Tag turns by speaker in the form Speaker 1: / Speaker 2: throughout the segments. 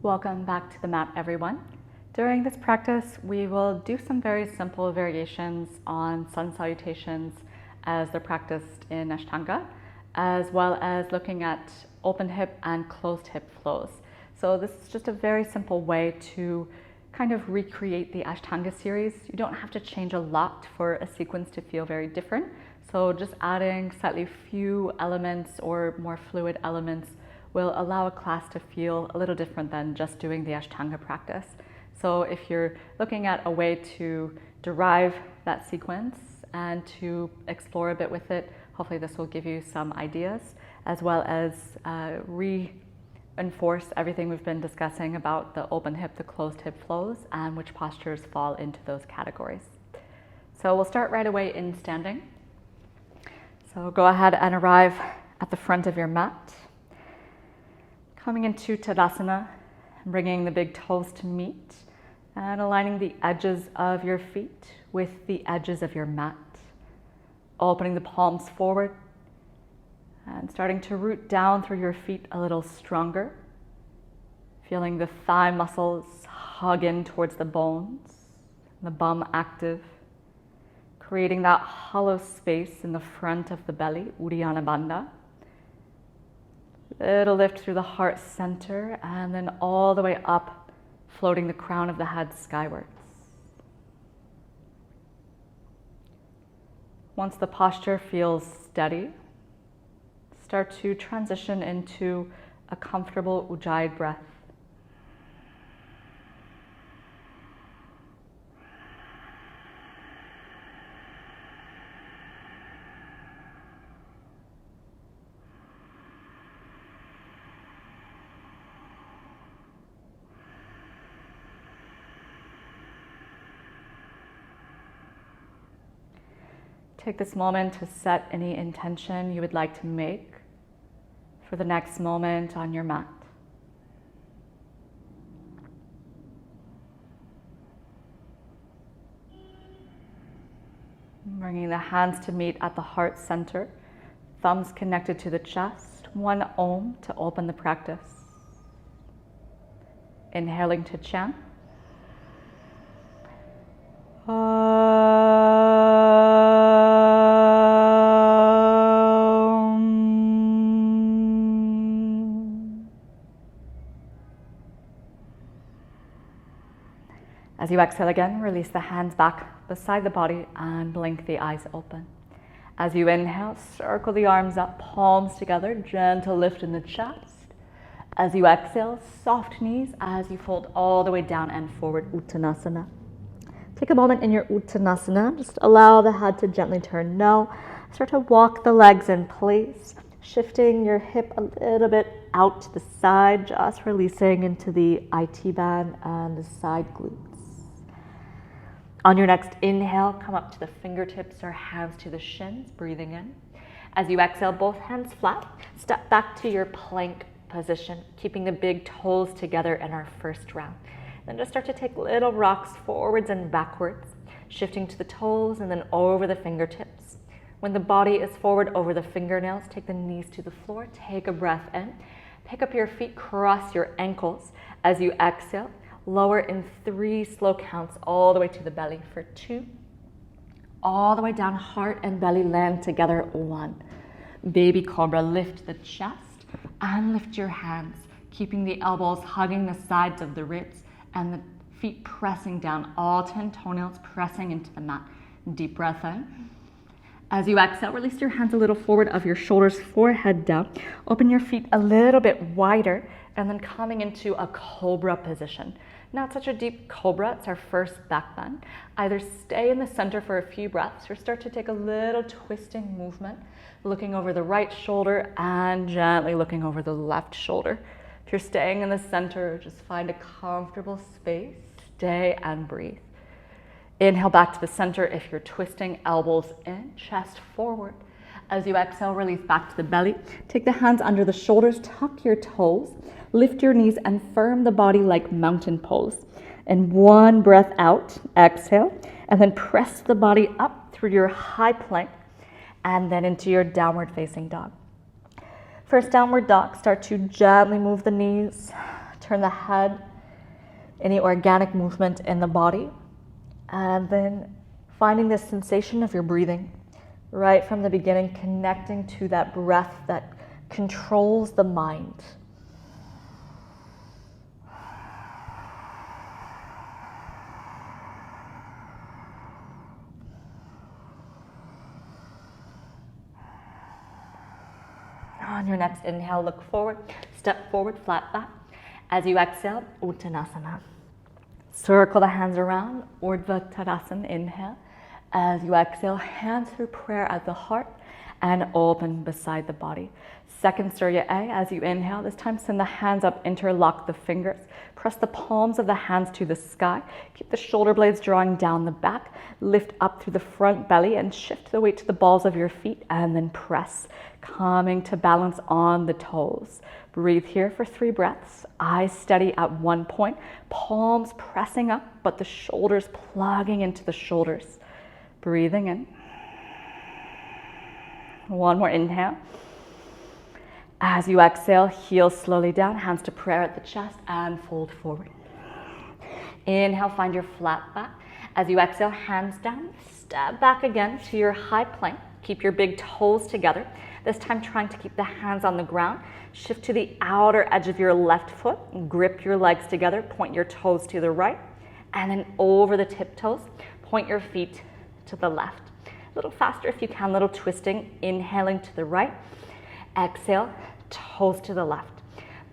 Speaker 1: Welcome back to the mat, everyone. During this practice, we will do some very simple variations on sun salutations as they're practiced in Ashtanga, as well as looking at open hip and closed hip flows. So this is just a very simple way to kind of recreate the Ashtanga series. You don't have to change a lot for a sequence to feel very different. So just adding slightly few elements or more fluid elements will allow a class to feel a little different than just doing the Ashtanga practice. So if you're looking at a way to derive that sequence and to explore a bit with it, hopefully this will give you some ideas, as well as reinforce everything we've been discussing about the open hip, the closed hip flows, and which postures fall into those categories. So we'll start right away in standing. So go ahead and arrive at the front of your mat. Coming into Tadasana, bringing the big toes to meet and aligning the edges of your feet with the edges of your mat. Opening the palms forward and starting to root down through your feet a little stronger. Feeling the thigh muscles hug in towards the bones, the bum active. Creating that hollow space in the front of the belly, Uddiyana Bandha. Little lift through the heart center and then all the way up, floating the crown of the head skywards. Once the posture feels steady, start to transition into a comfortable Ujjayi breath. Take this moment to set any intention you would like to make for the next moment on your mat. Bringing the hands to meet at the heart center, thumbs connected to the chest, one Om to open the practice. Inhaling to chant. As you exhale again, release the hands back beside the body and blink the eyes open. As you inhale, circle the arms up, palms together, gentle lift in the chest. As you exhale, soft knees as you fold all the way down and forward, Uttanasana. Take a moment in your Uttanasana, just allow the head to gently turn no. Start to walk the legs in place, shifting your hip a little bit out to the side, just releasing into the IT band and the side glutes. On your next inhale, come up to the fingertips or hands to the shins, breathing in. As you exhale, both hands flat, step back to your plank position, keeping the big toes together in our first round. Then just start to take little rocks forwards and backwards, shifting to the toes and then over the fingertips. When the body is forward over the fingernails, take the knees to the floor, take a breath in. Pick up your feet, cross your ankles. As you exhale, lower in 3 slow counts all the way to the belly for 2. All the way down, heart and belly land together, 1. Baby Cobra, lift the chest and lift your hands, keeping the elbows hugging the sides of the ribs and the feet pressing down, all 10 toenails pressing into the mat. Deep breath in. As you exhale, release your hands a little forward of your shoulders, forehead down. Open your feet a little bit wider and then coming into a Cobra position. Not such a deep Cobra, it's our first back bend. Either stay in the center for a few breaths or start to take a little twisting movement, looking over the right shoulder and gently looking over the left shoulder. If you're staying in the center, just find a comfortable space, stay and breathe. Inhale back to the center if you're twisting, elbows in, chest forward. As you exhale, release back to the belly. Take the hands under the shoulders, tuck your toes, lift your knees and firm the body like mountain pose. And one breath out, exhale, and then press the body up through your high plank and then into your downward facing dog. First downward dog, start to gently move the knees, turn the head, any organic movement in the body, and then finding this sensation of your breathing right from the beginning, connecting to that breath that controls the mind. On your next inhale, look forward, step forward, flat back. As you exhale, Uttanasana. Circle the hands around, Urdhva Tadasana, inhale. As you exhale, hands through prayer at the heart and open beside the body. Second Surya A, as you inhale, this time send the hands up, interlock the fingers. Press the palms of the hands to the sky. Keep the shoulder blades drawing down the back. Lift up through the front belly and shift the weight to the balls of your feet and then press, coming to balance on the toes. Breathe here for 3 breaths. Eyes steady at one point. Palms pressing up, but the shoulders plugging into the shoulders. Breathing in. One more inhale. As you exhale, heels slowly down, hands to prayer at the chest and fold forward. Inhale, find your flat back. As you exhale, hands down, step back again to your high plank. Keep your big toes together. This time trying to keep the hands on the ground. Shift to the outer edge of your left foot. Grip your legs together, point your toes to the right. And then over the tiptoes, point your feet to the left. A little faster if you can, little twisting. Inhaling to the right. Exhale, toes to the left.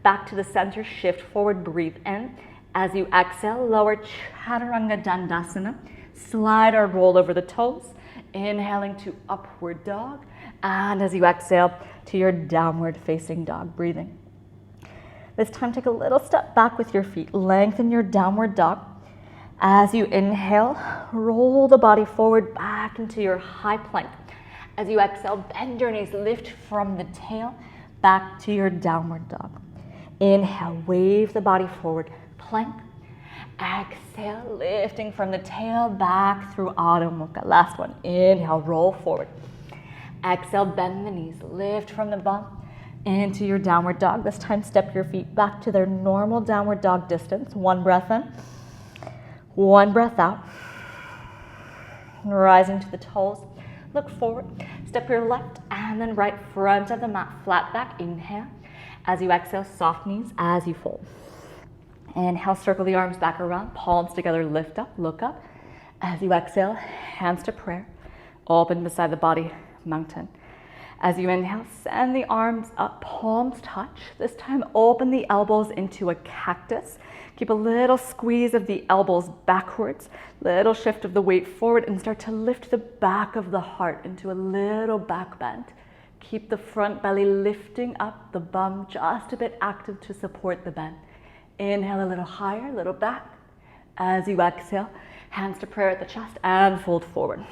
Speaker 1: Back to the center, shift forward, breathe in. As you exhale, lower Chaturanga Dandasana. Slide or roll over the toes. Inhaling to upward dog. And as you exhale, to your downward facing dog, breathing. This time, take a little step back with your feet. Lengthen your downward dog. As you inhale, roll the body forward back into your high plank. As you exhale, bend your knees, lift from the tail back to your downward dog. Inhale, wave the body forward, plank. Exhale, lifting from the tail back through Adho Mukha. Last one, inhale, roll forward. Exhale, bend the knees, lift from the bum into your downward dog. This time, step your feet back to their normal downward dog distance. One breath in, one breath out. Rising to the toes. Look forward, step your left and then right front of the mat, flat back, inhale. As you exhale, soft knees as you fold. Inhale, circle the arms back around, palms together, lift up, look up. As you exhale, hands to prayer, open beside the body, mountain. As you inhale, send the arms up, palms touch. This time, open the elbows into a cactus. Keep a little squeeze of the elbows backwards, little shift of the weight forward, and start to lift the back of the heart into a little back bend. Keep the front belly lifting up, the bum just a bit active to support the bend. Inhale a little higher, little back. As you exhale, hands to prayer at the chest and fold forward.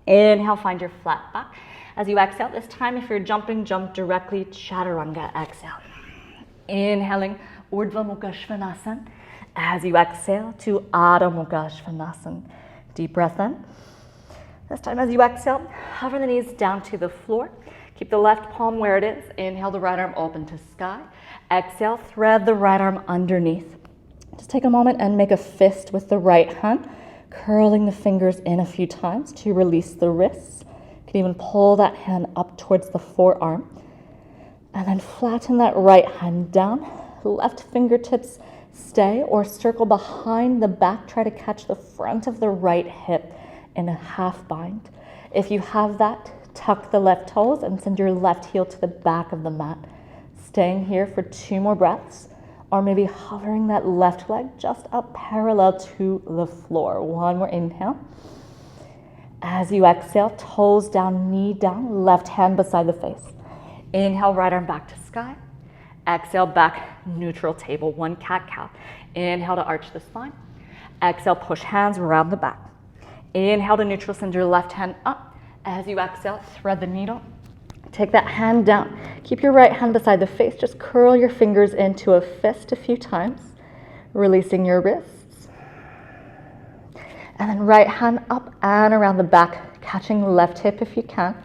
Speaker 1: Inhale, find your flat back. As you exhale, this time if you're jumping, jump directly, Chaturanga, exhale. Inhaling, Urdhva Mukha Svanasana. As you exhale to Adho Mukha Svanasana. Deep breath in. This time as you exhale, hover the knees down to the floor. Keep the left palm where it is. Inhale the right arm open to sky. Exhale, thread the right arm underneath. Just take a moment and make a fist with the right hand, curling the fingers in a few times to release the wrists. You can even pull that hand up towards the forearm. And then flatten that right hand down. Left fingertips stay or circle behind the back. Try to catch the front of the right hip in a half bind. If you have that, tuck the left toes and send your left heel to the back of the mat. Staying here for 2 more breaths, or maybe hovering that left leg just up parallel to the floor. 1 more inhale. As you exhale, toes down, knee down, left hand beside the face. Inhale, right arm back to sky. Exhale, back, neutral table, 1 cat-cow. Inhale to arch the spine. Exhale, push hands around the back. Inhale to neutral, send your left hand up. As you exhale, thread the needle. Take that hand down. Keep your right hand beside the face. Just curl your fingers into a fist a few times, releasing your wrists. And then right hand up and around the back, catching left hip if you can.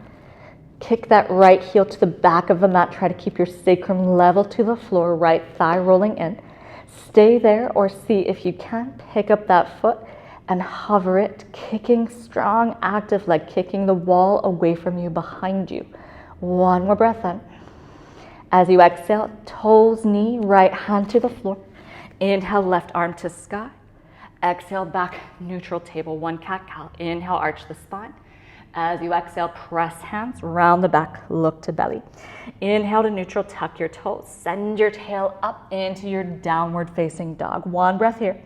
Speaker 1: Kick that right heel to the back of the mat. Try to keep your sacrum level to the floor, right thigh rolling in. Stay there, or see if you can pick up that foot and hover it, kicking strong, active leg, kicking the wall away from you, behind you. One more breath in. As you exhale, toes, knee, right hand to the floor. Inhale, left arm to sky. Exhale, back, neutral table, one cat-cow. Inhale, arch the spine. As you exhale, press hands, round the back, look to belly. Inhale to neutral, tuck your toes. Send your tail up into your downward facing dog. One breath here.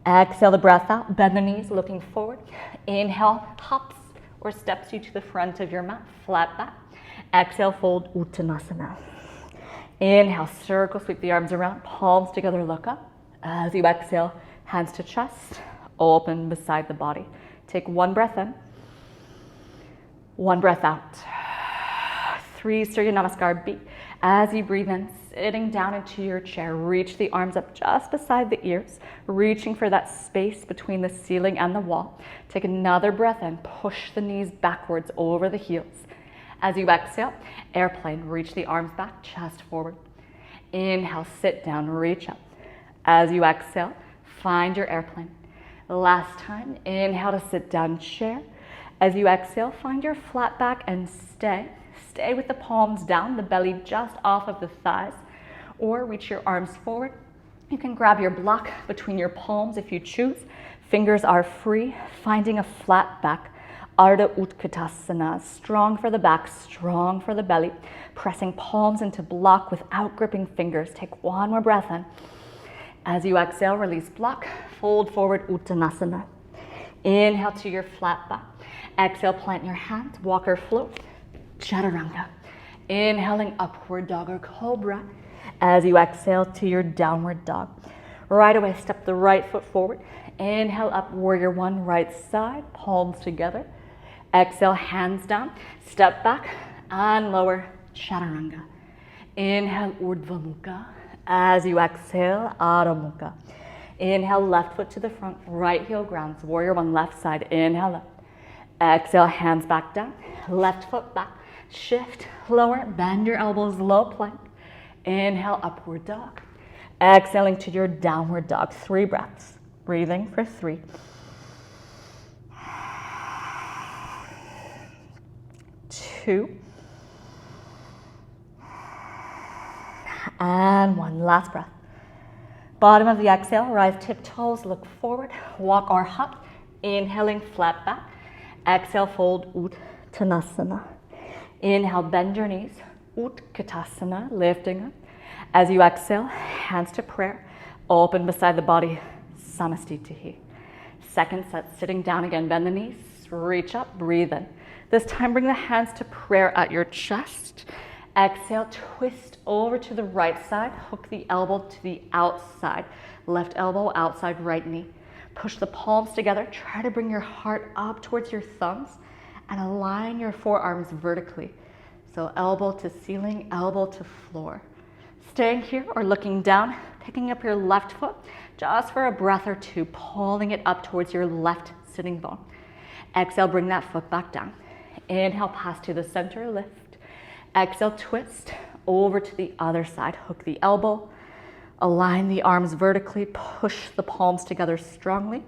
Speaker 1: Exhale the breath out, bend the knees, looking forward. Inhale, hops or steps you to the front of your mat, flat back. Exhale, fold Uttanasana. Inhale, circle, sweep the arms around, palms together, look up. As you exhale, hands to chest, open beside the body. Take one breath in, one breath out. 3 Surya Namaskar beat. As you breathe in, sitting down into your chair, reach the arms up just beside the ears, reaching for that space between the ceiling and the wall. Take another breath in, push the knees backwards over the heels. As you exhale, airplane, reach the arms back, chest forward. Inhale, sit down, reach up. As you exhale, find your airplane. Last time, inhale to sit down chair. As you exhale, find your flat back and stay. Stay with the palms down, the belly just off of the thighs, or reach your arms forward. You can grab your block between your palms if you choose. Fingers are free, finding a flat back. Ardha Utkatasana, strong for the back, strong for the belly. Pressing palms into block without gripping fingers. Take one more breath in. As you exhale, release block, fold forward Uttanasana. Inhale to your flat back. Exhale, plant your hands, walk or float. Chaturanga. Inhaling, upward dog or cobra. As you exhale to your downward dog. Right away, step the right foot forward. Inhale up, warrior one, right side, palms together. Exhale, hands down, step back and lower, chaturanga. Inhale, urdhva mukha. As you exhale, adho mukha. Inhale, left foot to the front, right heel grounds, warrior one, left side. Inhale up. Exhale, hands back down, left foot back. Shift, lower, bend your elbows, low plank. Inhale, upward dog. Exhaling to your downward dog. 3 breaths. Breathing for 3. 2. And 1. Last breath. Bottom of the exhale, rise tiptoes, look forward, walk or hop. Inhaling, flat back. Exhale, fold Uttanasana. Inhale, bend your knees, Utkatasana, lifting up. As you exhale, hands to prayer, open beside the body, Samastitihi. Second set, sitting down again, bend the knees, reach up, breathe in. This time, bring the hands to prayer at your chest. Exhale, twist over to the right side, hook the elbow to the outside. Left elbow, outside right knee. Push the palms together, try to bring your heart up towards your thumbs and align your forearms vertically. So elbow to ceiling, elbow to floor. Staying here or looking down, picking up your left foot just for a breath or 2, pulling it up towards your left sitting bone. Exhale, bring that foot back down. Inhale, pass to the center, lift. Exhale, twist over to the other side. Hook the elbow, align the arms vertically, push the palms together strongly.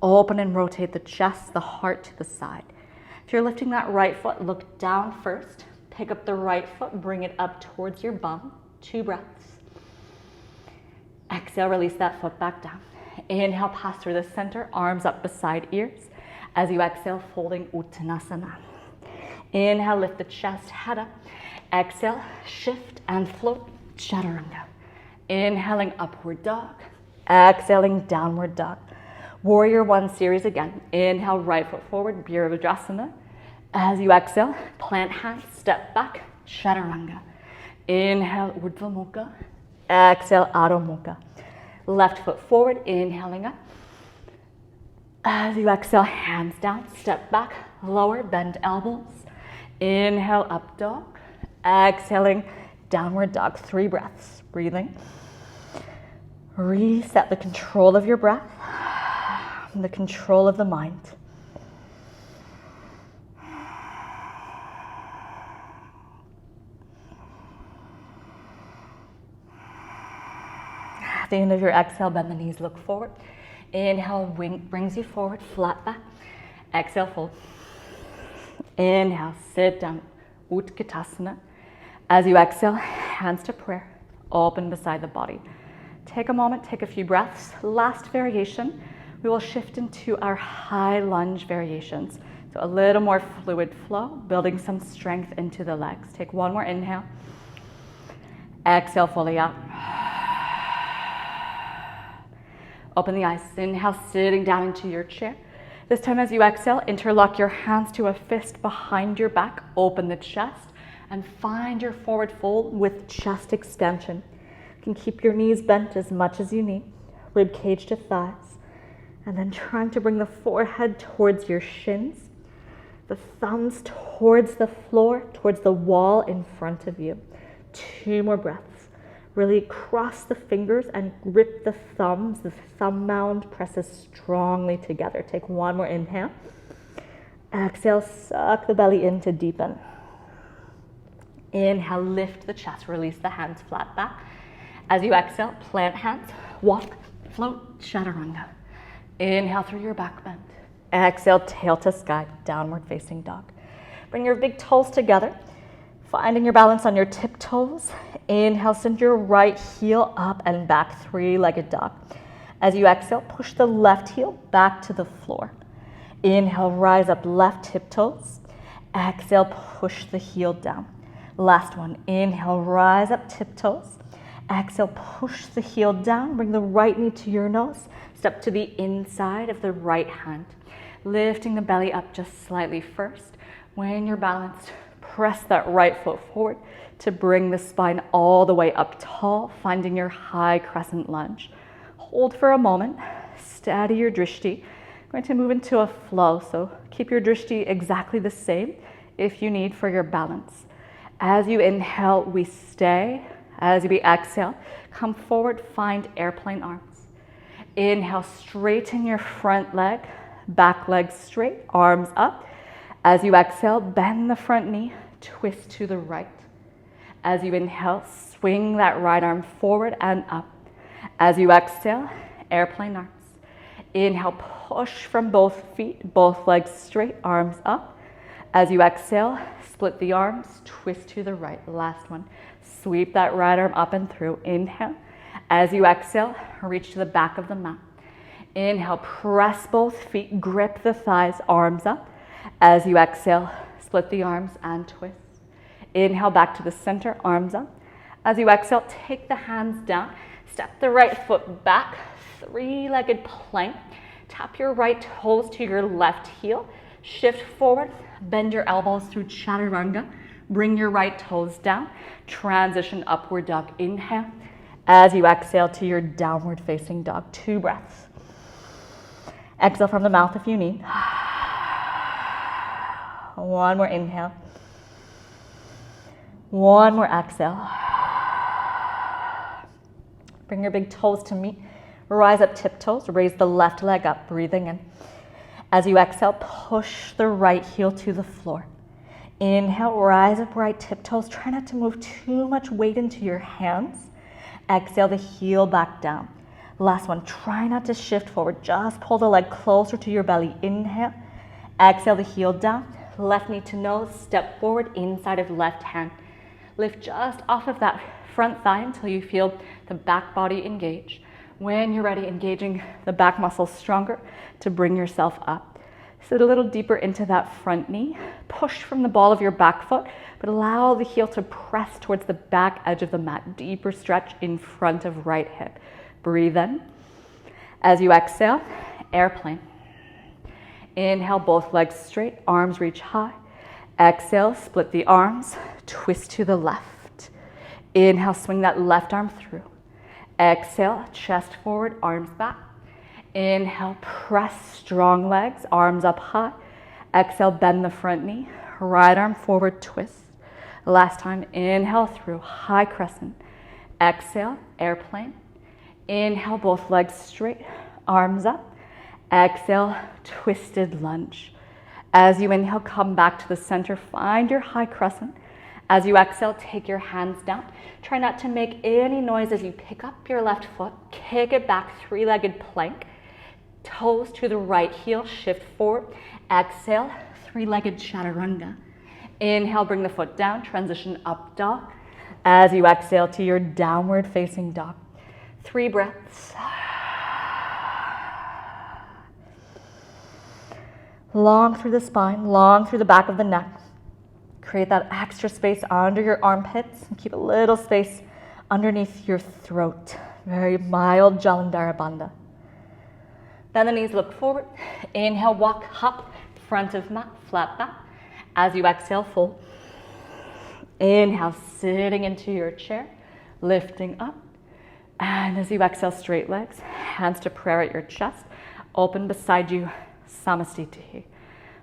Speaker 1: Open and rotate the chest, the heart to the side. If you're lifting that right foot, look down first. Pick up the right foot, bring it up towards your bum. 2 breaths. Exhale, release that foot back down. Inhale, pass through the center, arms up beside ears. As you exhale, folding Uttanasana. Inhale, lift the chest, head up. Exhale, shift and float, chaturanga. Inhaling, upward dog. Exhaling, downward dog. Warrior one series again. Inhale, right foot forward, Virabhadrasana. As you exhale, plant hands, step back, chaturanga. Inhale, urdhva mukha. Exhale, adho mukha. Left foot forward, inhaling up. As you exhale, hands down, step back, lower, bend elbows. Inhale, up dog. Exhaling, downward dog. 3 breaths. Breathing. Reset the control of your breath, the control of the mind. At the end of your exhale, bend the knees, look forward. Inhale, brings you forward, flat back. Exhale, fold. Inhale, sit down, Utkatasana. As you exhale, hands to prayer, open beside the body. Take a moment, take a few breaths. Last variation, we will shift into our high lunge variations. So a little more fluid flow, building some strength into the legs. Take one more inhale. Exhale fully out. Open the eyes. Inhale, sitting down into your chair. This time as you exhale, interlock your hands to a fist behind your back. Open the chest and find your forward fold with chest extension. You can keep your knees bent as much as you need. Rib cage to thighs. And then trying to bring the forehead towards your shins. The thumbs towards the floor, towards the wall in front of you. 2 more breaths. Really cross the fingers and grip the thumbs. The thumb mound presses strongly together. Take one more inhale. Exhale, suck the belly in to deepen. Inhale, lift the chest, release the hands flat back. As you exhale, plant hands, walk, float, chaturanga. Inhale through your back bend. Exhale, tail to sky, downward facing dog. Bring your big toes together, finding your balance on your tiptoes. Inhale, send your right heel up and back, 3-legged dog. As you exhale, push the left heel back to the floor. Inhale, rise up, left tiptoes. Exhale, push the heel down. Last one, inhale, rise up, tiptoes. Exhale, push the heel down, bring the right knee to your nose. Step to the inside of the right hand. Lifting the belly up just slightly first. When you're balanced, press that right foot forward to bring the spine all the way up tall, finding your high crescent lunge. Hold for a moment, steady your drishti. Going to move into a flow, so keep your drishti exactly the same if you need for your balance. As you inhale, we stay. As we exhale, come forward, find airplane arms. Inhale, straighten your front leg, back leg straight, arms up. As you exhale, bend the front knee, twist to the right. As you inhale, swing that right arm forward and up. As you exhale, airplane arms. Inhale, push from both feet, both legs straight, arms up. As you exhale, split the arms, twist to the right. Last one. Sweep that right arm up and through. Inhale. As you exhale, reach to the back of the mat. Inhale, press both feet, grip the thighs, arms up. As you exhale, split the arms and twist. Inhale, back to the center, arms up. As you exhale, take the hands down. Step the right foot back, 3-legged plank. Tap your right toes to your left heel. Shift forward, bend your elbows through chaturanga. Bring your right toes down. Transition upward dog. Inhale. As you exhale to your downward facing dog. 2 breaths. Exhale from the mouth if you need. 1 more inhale. 1 more exhale. Bring your big toes to meet. Rise up tiptoes. Raise the left leg up, breathing in. As you exhale, push the right heel to the floor. Inhale, rise up right tiptoes. Try not to move too much weight into your hands. Exhale the heel back down. Last one, try not to shift forward. Just pull the leg closer to your belly. Inhale. Exhale the heel down. Left knee to nose. Step forward inside of left hand. Lift just off of that front thigh until you feel the back body engage. When you're ready, engaging the back muscles stronger to bring yourself up. Sit a little deeper into that front knee. Push from the ball of your back foot, but allow the heel to press towards the back edge of the mat. Deeper stretch in front of right hip. Breathe in. As you exhale, airplane. Inhale, both legs straight, arms reach high. Exhale, split the arms, twist to the left. Inhale, swing that left arm through. Exhale, chest forward, arms back. Inhale, press strong legs, arms up high. Exhale, bend the front knee, right arm forward, twist. Last time, inhale through, high crescent. Exhale, airplane. Inhale, both legs straight, arms up. Exhale, twisted lunge. As you inhale, come back to the center, find your high crescent. As you exhale, take your hands down. Try not to make any noise as you pick up your left foot, kick it back, three-legged plank. Toes to the right heel, shift forward. Exhale, three-legged chaturanga. Inhale, bring the foot down, transition up dog. As you exhale to your downward facing dog. 3 breaths. Long through the spine, long through the back of the neck. Create that extra space under your armpits and keep a little space underneath your throat. Very mild Jalandhara Bandha. Bend the knees, look forward. Inhale, walk, hop, front of mat, flat back. As you exhale, fold. Inhale, sitting into your chair, lifting up. And as you exhale, straight legs, hands to prayer at your chest. Open beside you, Samastitihi.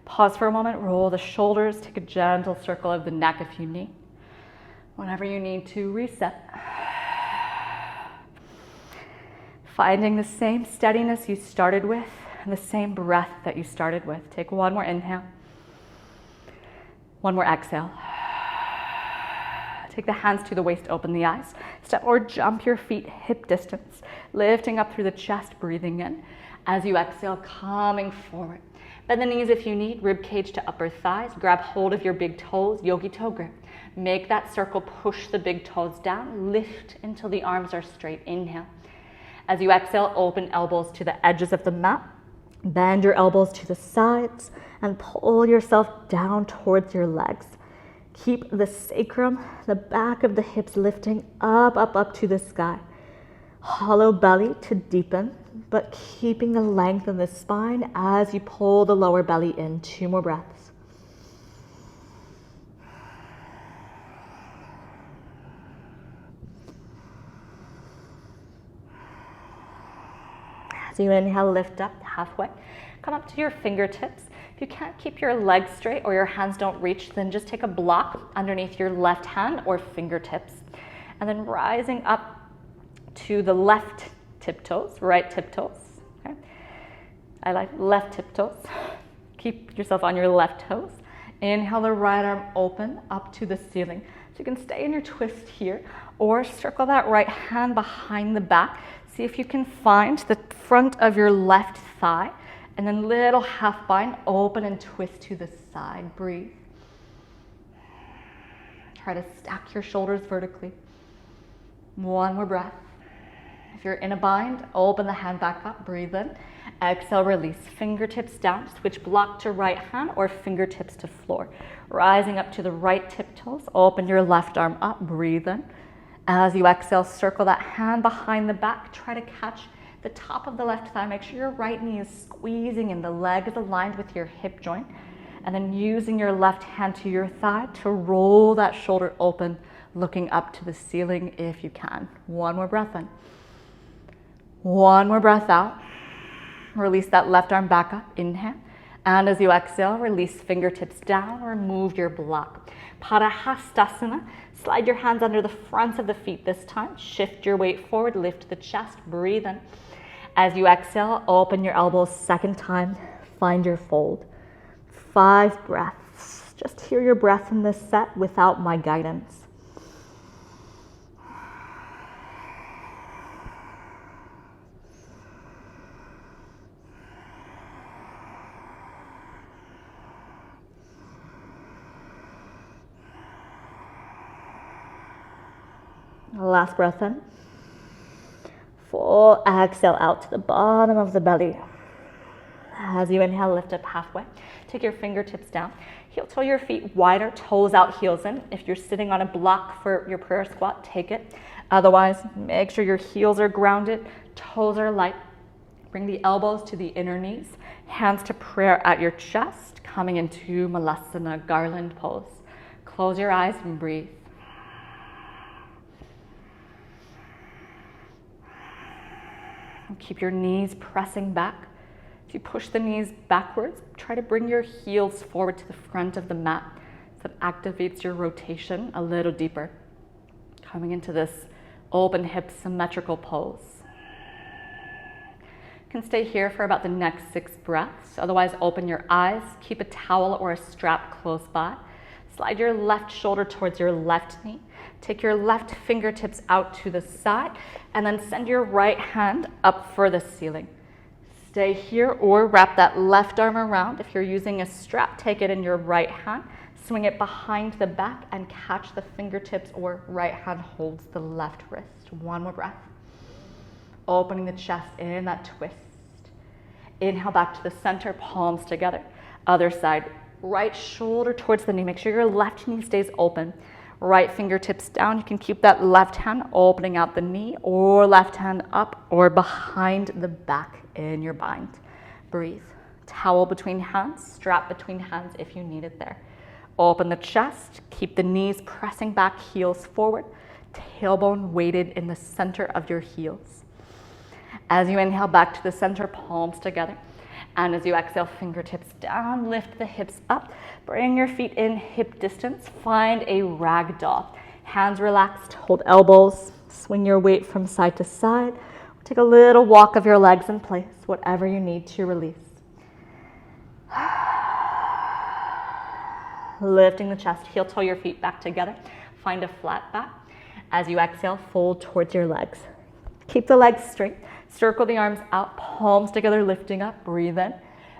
Speaker 1: Pause for a moment, roll the shoulders, take a gentle circle of the neck if you need. Whenever you need to reset. Finding the same steadiness you started with and the same breath that you started with. Take one more inhale. One more exhale. Take the hands to the waist, open the eyes. Step or jump your feet hip distance, lifting up through the chest, breathing in. As you exhale, coming forward. Bend the knees if you need, rib cage to upper thighs. Grab hold of your big toes, yogi toe grip. Make that circle, push the big toes down, lift until the arms are straight. Inhale. As you exhale, open elbows to the edges of the mat. Bend your elbows to the sides and pull yourself down towards your legs. Keep the sacrum, the back of the hips lifting up, up, up to the sky. Hollow belly to deepen, but keeping the length of the spine as you pull the lower belly in. 2 more breaths. As you inhale, lift up halfway. Come up to your fingertips. If you can't keep your legs straight or your hands don't reach, then just take a block underneath your left hand or fingertips. And then rising up to the left tiptoes, right tiptoes. Okay? I like left tiptoes. Keep yourself on your left toes. Inhale the right arm open up to the ceiling. So you can stay in your twist here or circle that right hand behind the back. See if you can find the front of your left thigh and then little half bind, open and twist to the side. Breathe. Try to stack your shoulders vertically. 1 more breath. If you're in a bind, open the hand back up, breathe in. Exhale, release. Fingertips down, switch block to right hand or fingertips to floor. Rising up to the right tiptoes, open your left arm up, breathe in. As you exhale, circle that hand behind the back. Try to catch the top of the left thigh. Make sure your right knee is squeezing in, the leg is aligned with your hip joint. And then using your left hand to your thigh to roll that shoulder open, looking up to the ceiling if you can. 1 more breath in. 1 more breath out. Release that left arm back up. Inhale. And as you exhale, release fingertips down. Remove your block. Parahastasana. Slide your hands under the fronts of the feet this time. Shift your weight forward. Lift the chest. Breathe in. As you exhale, open your elbows. Second time. Find your fold. 5 breaths. Just hear your breath in this set without my guidance. Last breath in. Full exhale out to the bottom of the belly. As you inhale, lift up halfway. Take your fingertips down. Heel toe your feet wider, toes out, heels in. If you're sitting on a block for your prayer squat, take it. Otherwise, make sure your heels are grounded, toes are light. Bring the elbows to the inner knees, hands to prayer at your chest, coming into Malasana, garland pose. Close your eyes and breathe. Keep your knees pressing back. If you push the knees backwards, try to bring your heels forward to the front of the mat. So it activates your rotation a little deeper. Coming into this open hip symmetrical pose. You can stay here for about the next 6 breaths. Otherwise, open your eyes. Keep a towel or a strap close by. Slide your left shoulder towards your left knee. Take your left fingertips out to the side and then send your right hand up for the ceiling. Stay here or wrap that left arm around. If you're using a strap, take it in your right hand, swing it behind the back and catch the fingertips, or right hand holds the left wrist. One more breath. Opening the chest in that twist. Inhale back to the center, palms together. Other side, right shoulder towards the knee. Make sure your left knee stays open. Right fingertips down. You can keep that left hand opening out the knee, or left hand up or behind the back in your bind. Breathe. Towel between hands, strap between hands if you need it there. Open the chest, keep the knees pressing back, heels forward, tailbone weighted in the center of your heels. As you inhale back to the center, palms together. And as you exhale, fingertips down, lift the hips up, bring your feet in hip distance, find a ragdoll. Hands relaxed, hold elbows, swing your weight from side to side. Take a little walk of your legs in place, whatever you need to release. Lifting the chest, heel toe your feet back together. Find a flat back. As you exhale, fold towards your legs. Keep the legs straight. Circle the arms out, palms together, lifting up, breathe in.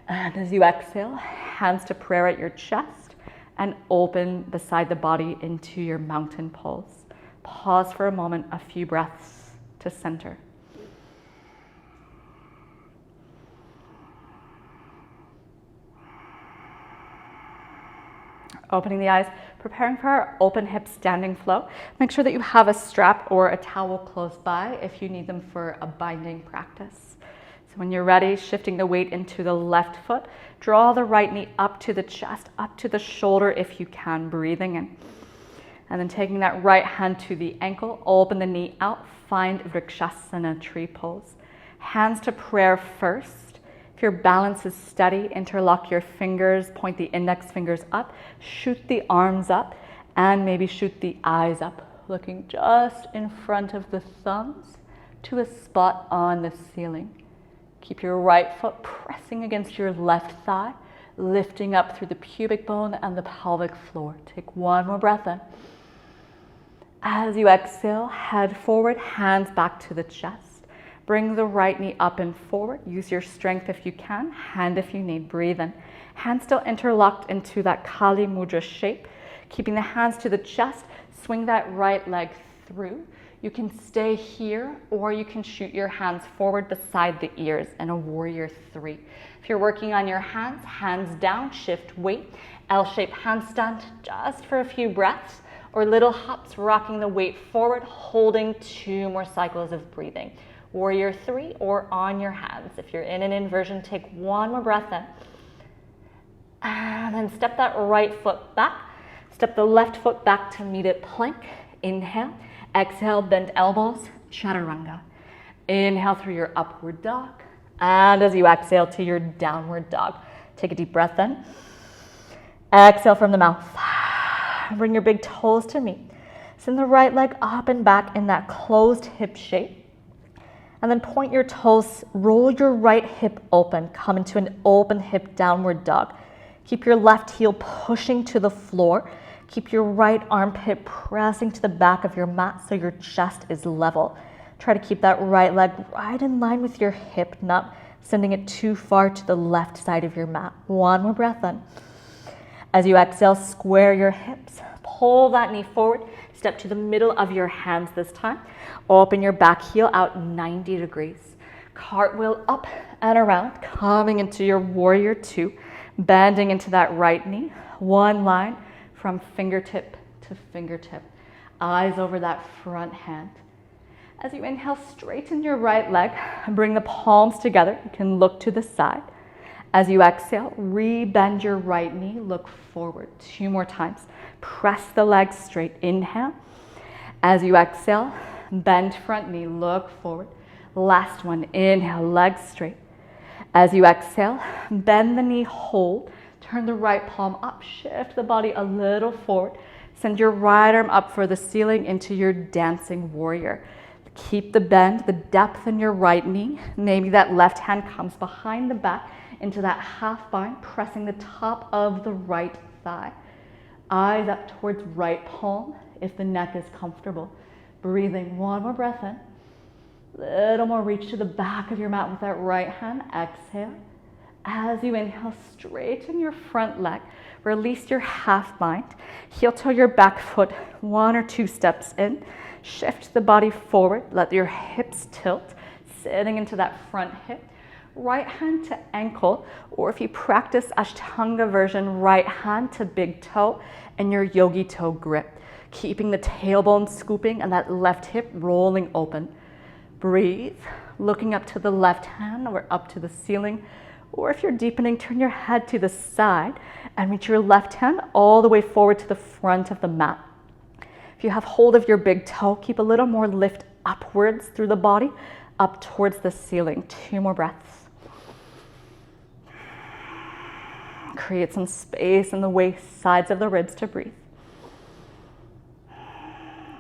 Speaker 1: And as you exhale, hands to prayer at your chest and open beside the body into your mountain pose. Pause for a moment, a few breaths to center. Opening the eyes, preparing for our open hip standing flow. Make sure that you have a strap or a towel close by if you need them for a binding practice. So when you're ready, shifting the weight into the left foot, draw the right knee up to the chest, up to the shoulder if you can, breathing in. And then taking that right hand to the ankle, open the knee out, find Rakshasa tree pose. Hands to prayer first. If your balance is steady, interlock your fingers, point the index fingers up, shoot the arms up, and maybe shoot the eyes up, looking just in front of the thumbs to a spot on the ceiling. Keep your right foot pressing against your left thigh, lifting up through the pubic bone and the pelvic floor. Take one more breath in. As you exhale, head forward, hands back to the chest. Bring the right knee up and forward. Use your strength if you can, hand if you need. Breathe in. Hands still interlocked into that Kali Mudra shape. Keeping the hands to the chest, swing that right leg through. You can stay here, or you can shoot your hands forward beside the ears in a warrior 3. If you're working on your hands, hands down, shift weight. L-shaped handstand just for a few breaths, or little hops, rocking the weight forward, holding 2 more cycles of breathing. Warrior 3 or on your hands. If you're in an inversion, take 1 more breath in. And then step that right foot back. Step the left foot back to meet it plank. Inhale. Exhale, bend elbows, chaturanga. Inhale through your upward dog. And as you exhale to your downward dog, take a deep breath in. Exhale from the mouth. Bring your big toes to meet. Send the right leg up and back in that closed hip shape. And then point your toes, roll your right hip open, come into an open hip downward dog. Keep your left heel pushing to the floor. Keep your right armpit pressing to the back of your mat so your chest is level. Try to keep that right leg right in line with your hip, not sending it too far to the left side of your mat. 1 more breath in. As you exhale, square your hips. Pull that knee forward. Step to the middle of your hands this time. Open your back heel out 90 degrees. Cartwheel up and around, coming into your warrior 2, bending into that right knee. 1 line from fingertip to fingertip. Eyes over that front hand. As you inhale, straighten your right leg and bring the palms together. You can look to the side. As you exhale, re-bend your right knee, look forward 2 more times. Press the legs straight, inhale. As you exhale, bend front knee, look forward. Last one, inhale, legs straight. As you exhale, bend the knee, hold. Turn the right palm up, shift the body a little forward. Send your right arm up for the ceiling into your dancing warrior. Keep the bend, the depth in your right knee. Maybe that left hand comes behind the back into that half bind, pressing the top of the right thigh. Eyes up towards right palm if the neck is comfortable. Breathing, one more breath in. Little more reach to the back of your mat with that right hand. Exhale. As you inhale, straighten your front leg. Release your half bind. Heel toe your back foot 1 or 2 steps in. Shift the body forward. Let your hips tilt, sitting into that front hip. Right hand to ankle, or if you practice Ashtanga version, right hand to big toe and your yogi toe grip. Keeping the tailbone scooping and that left hip rolling open. Breathe, looking up to the left hand or up to the ceiling. Or if you're deepening, turn your head to the side and reach your left hand all the way forward to the front of the mat. If you have hold of your big toe, keep a little more lift upwards through the body, up towards the ceiling. 2 more breaths. Create some space in the waist, sides of the ribs to breathe.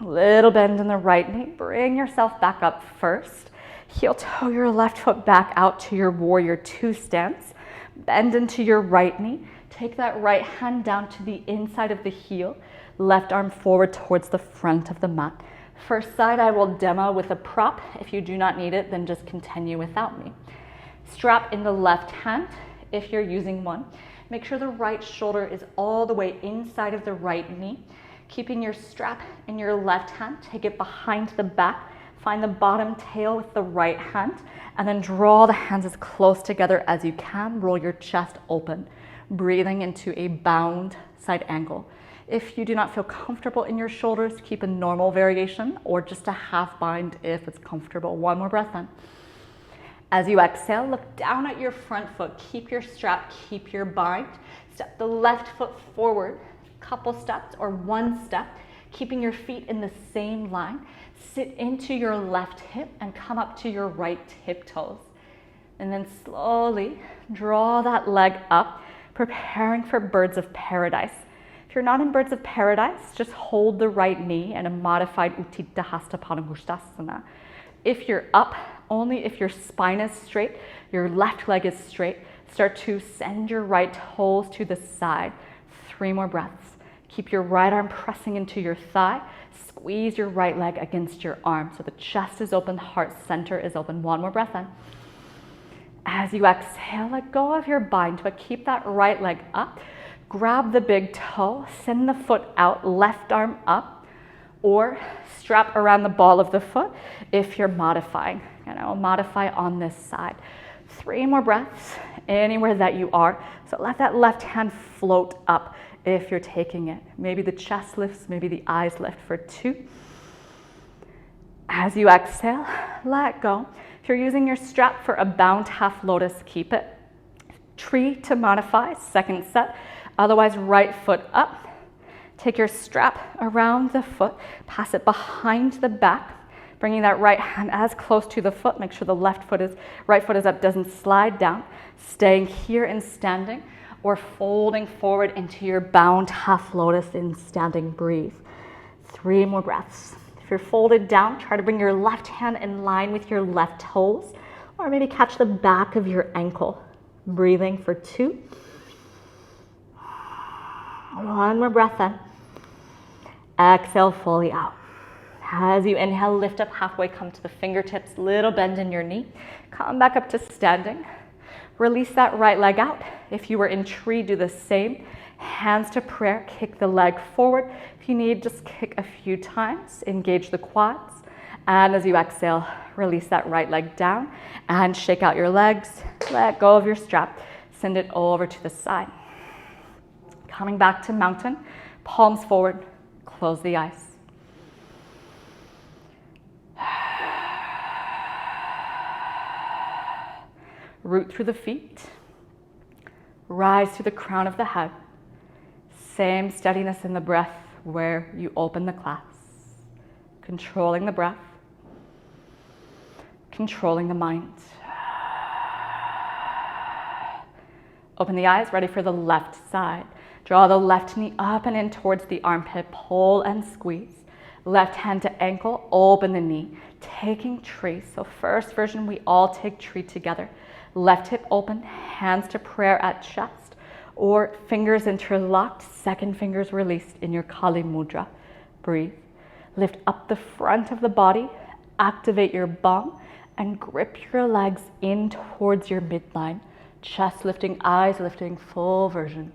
Speaker 1: Little bend in the right knee. Bring yourself back up first. Heel toe your left foot back out to your warrior 2 stance. Bend into your right knee. Take that right hand down to the inside of the heel. Left arm forward towards the front of the mat. First side I will demo with a prop. If you do not need it, then just continue without me. Strap in the left hand if you're using one. Make sure the right shoulder is all the way inside of the right knee. Keeping your strap in your left hand, take it behind the back. Find the bottom tail with the right hand, and then draw the hands as close together as you can. Roll your chest open, breathing into a bound side angle. If you do not feel comfortable in your shoulders, keep a normal variation or just a half bind if it's comfortable. 1 more breath in. As you exhale, look down at your front foot. Keep your strap, keep your bind. Step the left foot forward, couple steps or 1 step, keeping your feet in the same line. Sit into your left hip and come up to your right hip toes. And then slowly draw that leg up, preparing for Birds of Paradise. If you're not in Birds of Paradise, just hold the right knee in a modified Utthita Hasta Padangusthasana. If you're up, only if your spine is straight, your left leg is straight, start to send your right toes to the side. 3 more breaths. Keep your right arm pressing into your thigh. Squeeze your right leg against your arm so the chest is open, heart center is open. 1 more breath in. As you exhale, let go of your bind, but keep that right leg up. Grab the big toe, send the foot out, left arm up, or strap around the ball of the foot if you're modifying. Modify on this side. 3 more breaths anywhere that you are. So let that left hand float up if you're taking it. Maybe the chest lifts, maybe the eyes lift for 2. As you exhale, let go. If you're using your strap for a bound half lotus, keep it. Tree to modify, 2nd set. Otherwise, right foot up. Take your strap around the foot, pass it behind the back, bringing that right hand as close to the foot. Make sure the right foot is up, doesn't slide down. Staying here in standing or folding forward into your bound half lotus in standing. Breathe. 3 more breaths. If you're folded down, try to bring your left hand in line with your left toes, or maybe catch the back of your ankle. Breathing for 2. 1 more breath in. Exhale fully out. As you inhale, lift up halfway, come to the fingertips, little bend in your knee. Come back up to standing. Release that right leg out. If you were in tree, do the same. Hands to prayer, kick the leg forward. If you need, just kick a few times. Engage the quads. And as you exhale, release that right leg down and shake out your legs. Let go of your strap. Send it over to the side. Coming back to mountain, palms forward, close the eyes. Root through the feet, rise to the crown of the head. Same steadiness in the breath where you open the class. Controlling the breath, controlling the mind. Open the eyes, ready for the left side. Draw the left knee up and in towards the armpit, pull and squeeze. Left hand to ankle, open the knee, taking tree. So first version, we all take tree together. Left hip open, hands to prayer at chest, or fingers interlocked, second fingers released in your Kali Mudra. Breathe. Lift up the front of the body, activate your bum, and grip your legs in towards your midline. Chest lifting, eyes lifting, full version.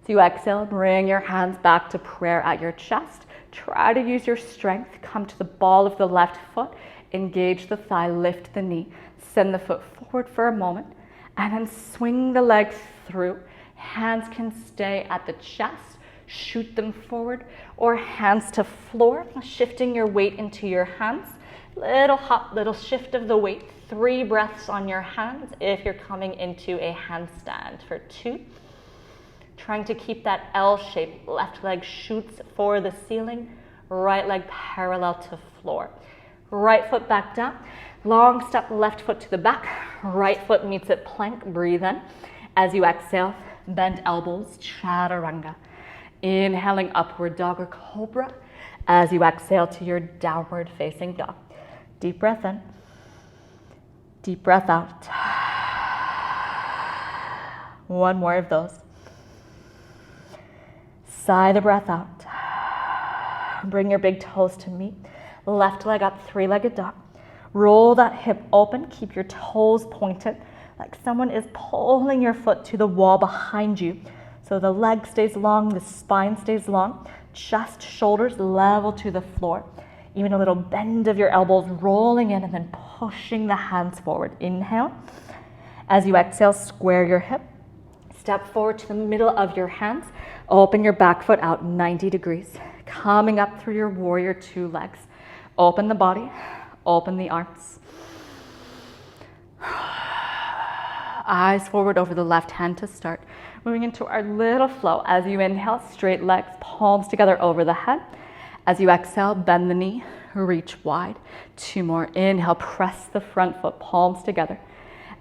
Speaker 1: As you exhale, bring your hands back to prayer at your chest. Try to use your strength. Come to the ball of the left foot. Engage the thigh, lift the knee. Send the foot forward for a moment. And then swing the legs through. Hands can stay at the chest. Shoot them forward. Or hands to floor. Shifting your weight into your hands. Little hop, little shift of the weight. 3 breaths on your hands if you're coming into a handstand for 2. Trying to keep that L shape. Left leg shoots for the ceiling. Right leg parallel to floor. Right foot back down. Long step, left foot to the back. Right foot meets at plank. Breathe in. As you exhale, bend elbows, chaturanga. Inhaling upward dog or cobra. As you exhale to your downward facing dog. Deep breath in. Deep breath out. One more of those. Sigh the breath out. Bring your big toes to meet. Left leg up, 3-legged dog. Roll that hip open. Keep your toes pointed like someone is pulling your foot to the wall behind you. So the leg stays long, the spine stays long. Chest, shoulders level to the floor. Even a little bend of your elbows rolling in and then pushing the hands forward. Inhale. As you exhale, square your hip. Step forward to the middle of your hands. Open your back foot out 90 degrees. Coming up through your warrior 2 legs. Open the body, open the arms. Eyes forward over the left hand to start. Moving into our little flow. As you inhale, straight legs, palms together over the head. As you exhale, bend the knee, reach wide. 2 more. Inhale, press the front foot, palms together.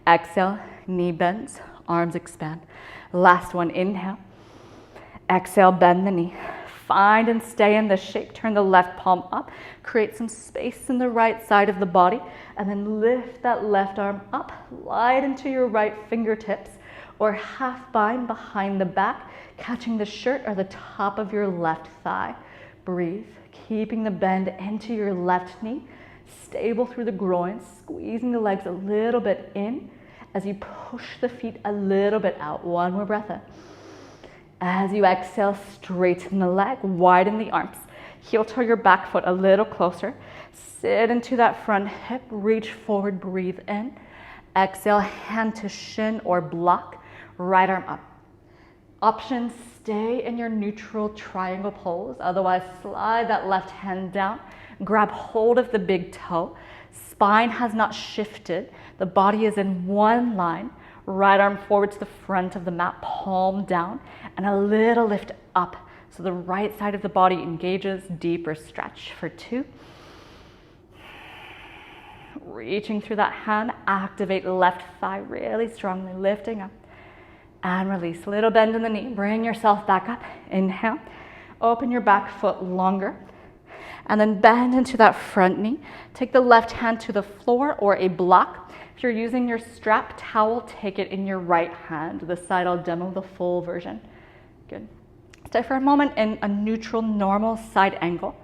Speaker 1: Exhale, knee bends, arms expand. Last one, inhale. Exhale, bend the knee. Find and stay in this shape. Turn the left palm up. Create some space in the right side of the body. And then lift that left arm up. Glide into your right fingertips. Or half bind behind the back. Catching the shirt or the top of your left thigh. Breathe. Keeping the bend into your left knee. Stable through the groin. Squeezing the legs a little bit in. As you push the feet a little bit out. One more breath in. As you exhale, straighten the leg, widen the arms. Heel toe your back foot a little closer. Sit into that front hip, reach forward, breathe in. Exhale, hand to shin or block, right arm up. Option, stay in your neutral triangle pose. Otherwise, slide that left hand down. Grab hold of the big toe. Spine has not shifted. The body is in one line. Right arm forward to the front of the mat, palm down, and a little lift up. So the right side of the body engages, deeper stretch for 2. Reaching through that hand, activate left thigh really strongly, lifting up and release. Little bend in the knee, bring yourself back up. Inhale, open your back foot longer, and then bend into that front knee. Take the left hand to the floor or a block. If you're using your strap towel, take it in your right hand. This side I'll demo the full version. Good. Stay for a moment in a neutral, normal side angle.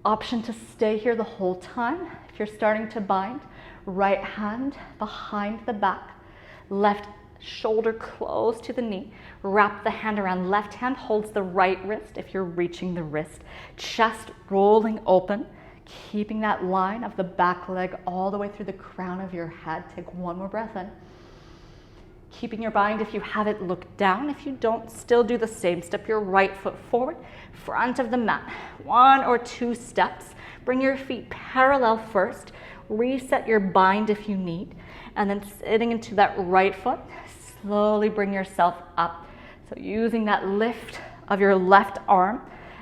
Speaker 1: Option to stay here the whole time. If you're starting to bind, right hand behind the back, left shoulder close to the knee. Wrap the hand around. Left hand holds the right wrist if you're reaching the wrist. Chest rolling open. Keeping that line of the back leg all the way through the crown of your head. Take 1 more breath in. Keeping your bind, if you have it, look down. If you don't, still do the same. Step your right foot forward, front of the mat. 1 or 2 steps. Bring your feet parallel first. Reset your bind if you need. And then sitting into that right foot, slowly bring yourself up. So using that lift of your left arm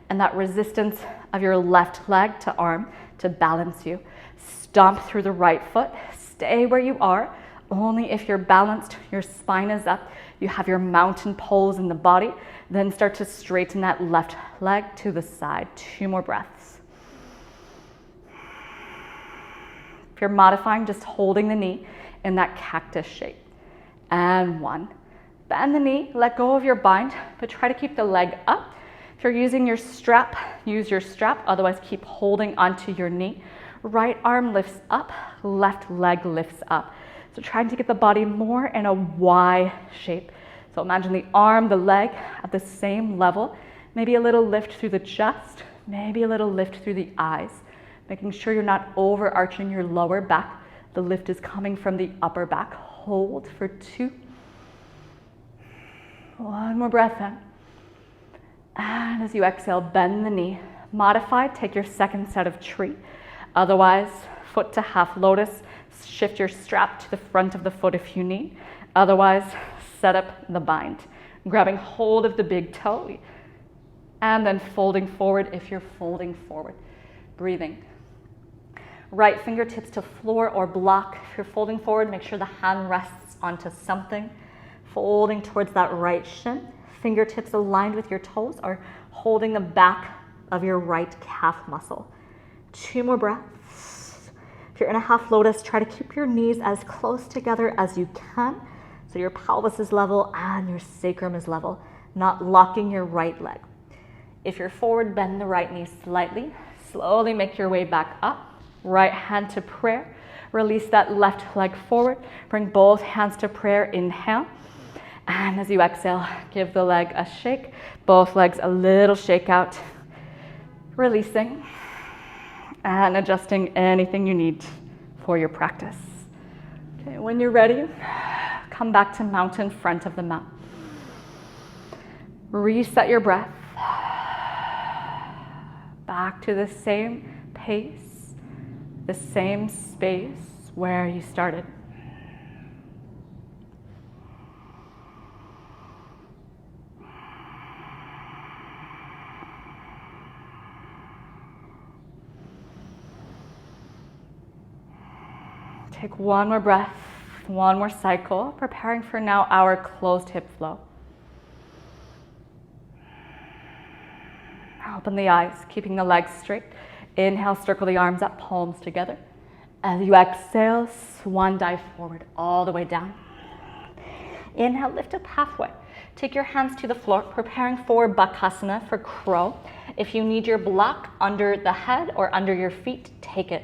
Speaker 1: and that resistance of your left leg to arm to balance you. Stomp through the right foot. Stay where you are. Only if you're balanced, your spine is up, you have your mountain pose in the body, then start to straighten that left leg to the side. 2 more breaths. If you're modifying, just holding the knee in that cactus shape. And 1. Bend the knee, let go of your bind, but try to keep the leg up. If you're using your strap, use your strap, otherwise keep holding onto your knee. Right arm lifts up, left leg lifts up. So trying to get the body more in a Y shape. So imagine the arm, the leg at the same level, maybe a little lift through the chest, maybe a little lift through the eyes, making sure you're not overarching your lower back. The lift is coming from the upper back. Hold for 2. 1 more breath in. And as you exhale, bend the knee. Modify, take your second set of tree. Otherwise, foot to half lotus. Shift your strap to the front of the foot if you need. Otherwise, set up the bind. Grabbing hold of the big toe. And then folding forward if you're folding forward. Breathing. Right fingertips to floor or block. If you're folding forward, make sure the hand rests onto something. Folding towards that right shin. Fingertips aligned with your toes or holding the back of your right calf muscle. 2 more breaths. If you're in a half lotus, try to keep your knees as close together as you can so your pelvis is level and your sacrum is level, not locking your right leg. If you're forward, bend the right knee slightly. Slowly make your way back up. Right hand to prayer. Release that left leg forward. Bring both hands to prayer. Inhale. And as you exhale, give the leg a shake. Both legs a little shake out. Releasing and adjusting anything you need for your practice. Okay, when you're ready, come back to mountain, front of the mat. Reset your breath. Back to the same pace, the same space where you started. Take 1 more breath, 1 more cycle, preparing for now our closed hip flow. Open the eyes, keeping the legs straight. Inhale, circle the arms up, palms together. As you exhale, swan dive forward, all the way down. Inhale, lift up halfway. Take your hands to the floor, preparing for Bakasana, for crow. If you need your block under the head or under your feet, take it.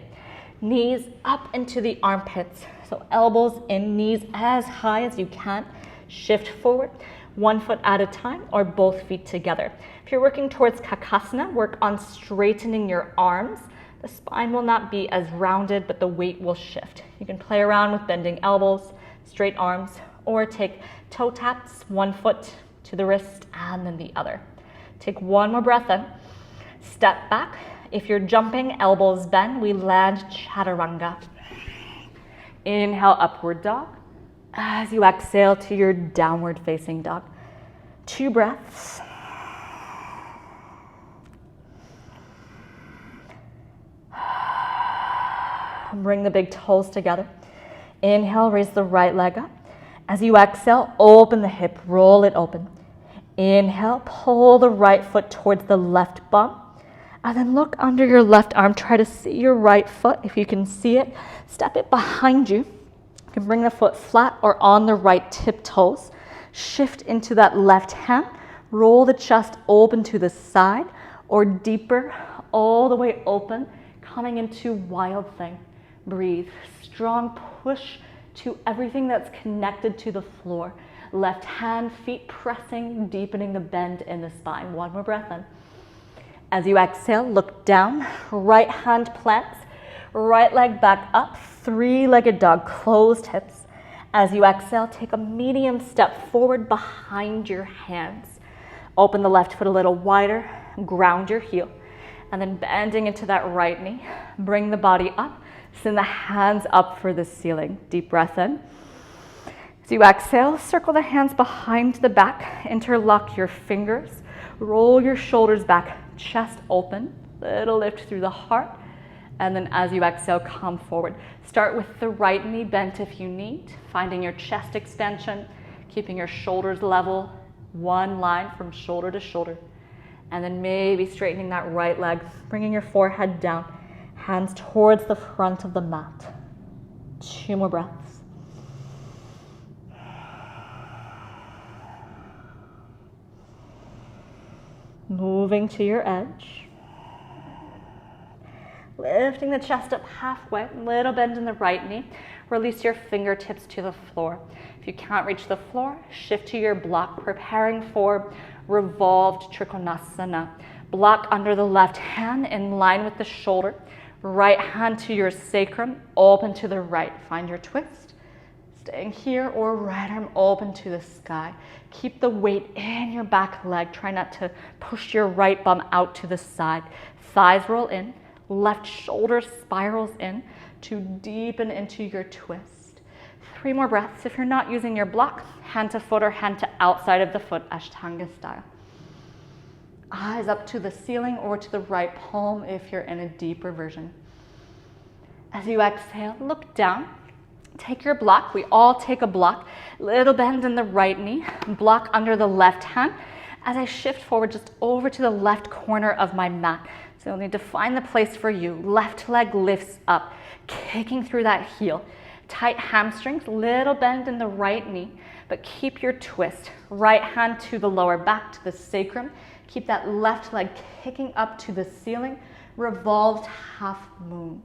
Speaker 1: Knees up into the armpits. So elbows in, knees as high as you can. Shift forward, 1 foot at a time or both feet together. If you're working towards Kakasana, work on straightening your arms. The spine will not be as rounded, but the weight will shift. You can play around with bending elbows, straight arms, or take toe taps, 1 foot to the wrist and then the other. Take 1 more breath in. Step back. If you're jumping, elbows bend, we land chaturanga. Inhale, upward dog. As you exhale to your downward facing dog. 2 breaths. Bring the big toes together. Inhale, raise the right leg up. As you exhale, open the hip, roll it open. Inhale, pull the right foot towards the left bum. And then look under your left arm. Try to see your right foot. If you can see it, step it behind you. You can bring the foot flat or on the right tiptoes. Shift into that left hand. Roll the chest open to the side or deeper, all the way open, coming into wild thing. Breathe. Strong push to everything that's connected to the floor. Left hand, feet pressing, deepening the bend in the spine. 1 more breath in. As you exhale, look down, right hand plants, right leg back up, 3-legged dog, closed hips. As you exhale, take a medium step forward behind your hands. Open the left foot a little wider, ground your heel, and then bending into that right knee. Bring the body up, send the hands up for the ceiling. Deep breath in. As you exhale, circle the hands behind the back, interlock your fingers, roll your shoulders back, chest open, little lift through the heart, and then as you exhale, come forward. Start with the right knee bent if you need, finding your chest expansion, keeping your shoulders level, 1 line from shoulder to shoulder, and then maybe straightening that right leg, bringing your forehead down, hands towards the front of the mat. 2 more breaths. Moving to your edge. Lifting the chest up halfway, little bend in the right knee. Release your fingertips to the floor. If you can't reach the floor, shift to your block, preparing for Revolved Trikonasana. Block under the left hand in line with the shoulder. Right hand to your sacrum, open to the right. Find your twist. Staying here, or right arm open to the sky. Keep the weight in your back leg. Try not to push your right bum out to the side. Thighs roll in. Left shoulder spirals in to deepen into your twist. 3 more breaths. If you're not using your block, hand to foot or hand to outside of the foot, Ashtanga style. Eyes up to the ceiling or to the right palm if you're in a deeper version. As you exhale, look down. Take your block. We all take a block. Little bend in the right knee. Block under the left hand. As I shift forward just over to the left corner of my mat. So you'll need to find the place for you. Left leg lifts up, kicking through that heel. Tight hamstrings, little bend in the right knee, but keep your twist. Right hand to the lower back, to the sacrum. Keep that left leg kicking up to the ceiling. Revolved half moon.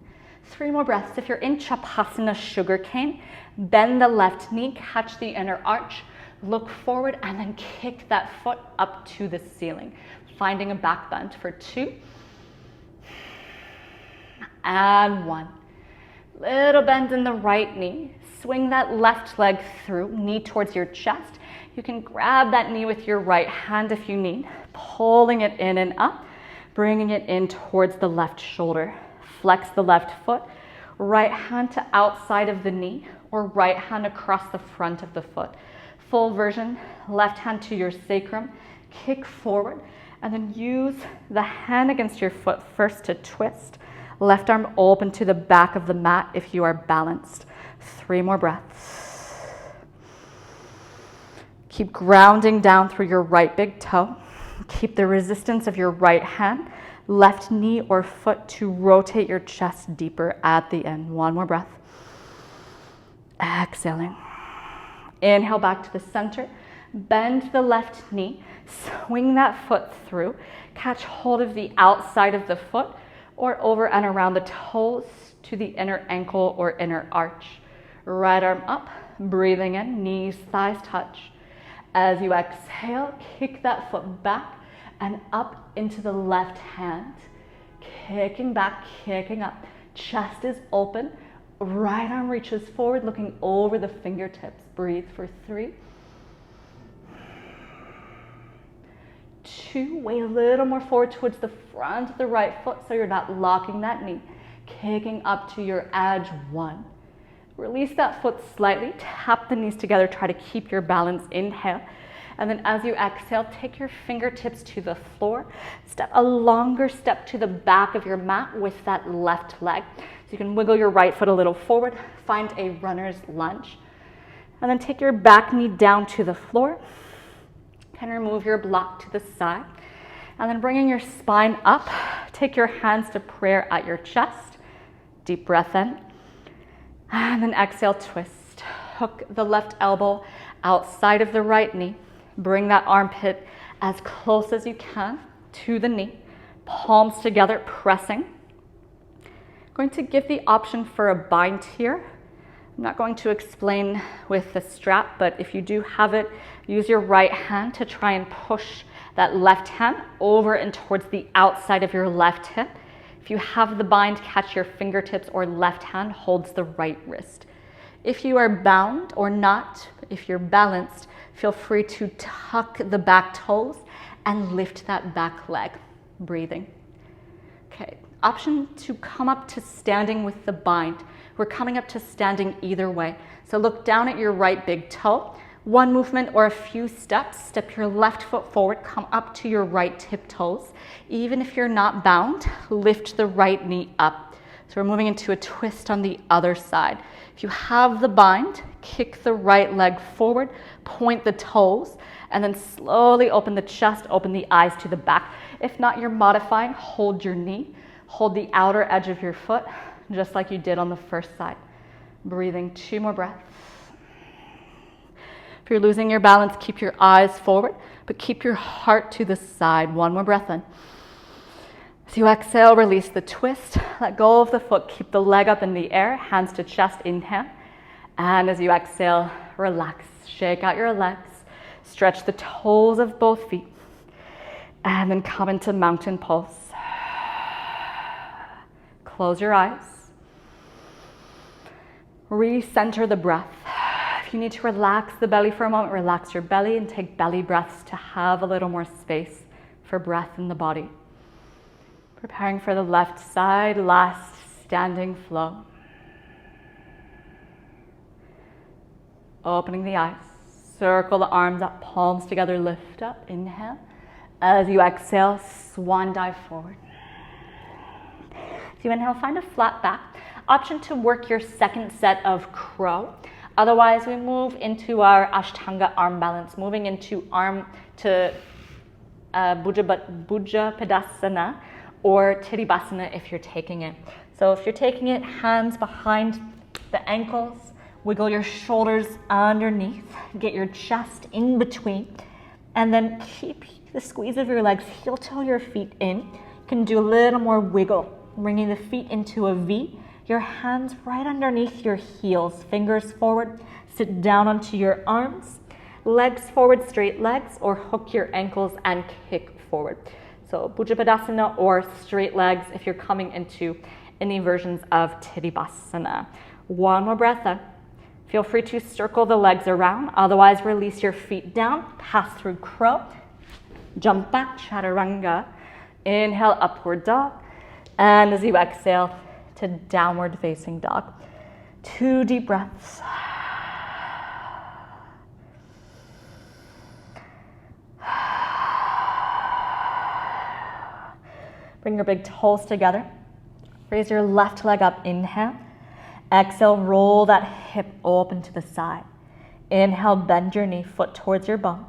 Speaker 1: 3 more breaths. If you're in Shavasana sugarcane, bend the left knee, catch the inner arch, look forward, and then kick that foot up to the ceiling. Finding a back bend for 2. And 1. Little bend in the right knee. Swing that left leg through, knee towards your chest. You can grab that knee with your right hand if you need, pulling it in and up, bringing it in towards the left shoulder. Flex the left foot, right hand to outside of the knee, or right hand across the front of the foot. Full version, left hand to your sacrum, kick forward, and then use the hand against your foot first to twist. Left arm open to the back of the mat if you are balanced. 3 more breaths. Keep grounding down through your right big toe. Keep the resistance of your right hand, left knee or foot to rotate your chest deeper at the end. 1 more breath. Exhaling. Inhale back to the center. Bend the left knee. Swing that foot through. Catch hold of the outside of the foot, or over and around the toes to the inner ankle or inner arch. Right arm up, breathing in, knees, thighs touch. As you exhale, kick that foot back and up into the left hand. Kicking back, kicking up. Chest is open. Right arm reaches forward, looking over the fingertips. Breathe for 3. 2, weigh a little more forward towards the front of the right foot so you're not locking that knee. Kicking up to your edge. 1. Release that foot slightly, tap the knees together, try to keep your balance. Inhale. And then as you exhale, take your fingertips to the floor. Step a longer step to the back of your mat with that left leg. So you can wiggle your right foot a little forward, find a runner's lunge. And then take your back knee down to the floor. Can remove your block to the side. And then bringing your spine up, take your hands to prayer at your chest. Deep breath in. And then exhale, twist. Hook the left elbow outside of the right knee. Bring that armpit as close as you can to the knee. Palms together, pressing. Going to give the option for a bind here. I'm not going to explain with the strap, but if you do have it, use your right hand to try and push that left hand over and towards the outside of your left hip. If you have the bind, catch your fingertips or left hand holds the right wrist. If you are bound or not, if you're balanced, feel free to tuck the back toes and lift that back leg. Breathing. Okay, option to come up to standing with the bind. We're coming up to standing either way. So look down at your right big toe. 1 movement or a few steps. Step your left foot forward, come up to your right tip toes. Even if you're not bound, lift the right knee up. So we're moving into a twist on the other side. If you have the bind, kick the right leg forward, point the toes, and then slowly open the chest, open the eyes to the back. If not, you're modifying, hold your knee, hold the outer edge of your foot, just like you did on the first side. Breathing 2 more breaths. If you're losing your balance, keep your eyes forward, but keep your heart to the side. 1 more breath in. As you exhale, release the twist. Let go of the foot. Keep the leg up in the air, hands to chest, inhale. And as you exhale, relax. Shake out your legs. Stretch the toes of both feet. And then come into mountain pose. Close your eyes. Recenter the breath. If you need to relax the belly for a moment, relax your belly and take belly breaths to have a little more space for breath in the body. Preparing for the left side, last standing flow. Opening the eyes. Circle the arms up, palms together, lift up, inhale. As you exhale, swan dive forward. As you inhale, find a flat back. Option to work your second set of crow. Otherwise, we move into our Ashtanga arm balance, moving into arm to Bhujapadasana or Titibasana if you're taking it. So if you're taking it, hands behind the ankles, wiggle your shoulders underneath, get your chest in between, and then keep the squeeze of your legs, heel toe your feet in. You can do a little more wiggle, bringing the feet into a V. Your hands right underneath your heels, fingers forward, sit down onto your arms, legs forward, straight legs, or hook your ankles and kick forward. So Bhujapadasana or straight legs if you're coming into any versions of Titibasana. 1 more breath in. Feel free to circle the legs around, otherwise release your feet down, pass through crow, jump back, chaturanga, inhale, upward dog, and as you exhale, to downward facing dog. 2 deep breaths. Bring your big toes together. Raise your left leg up, inhale. Exhale, roll that hip open to the side. Inhale, bend your knee, foot towards your bum.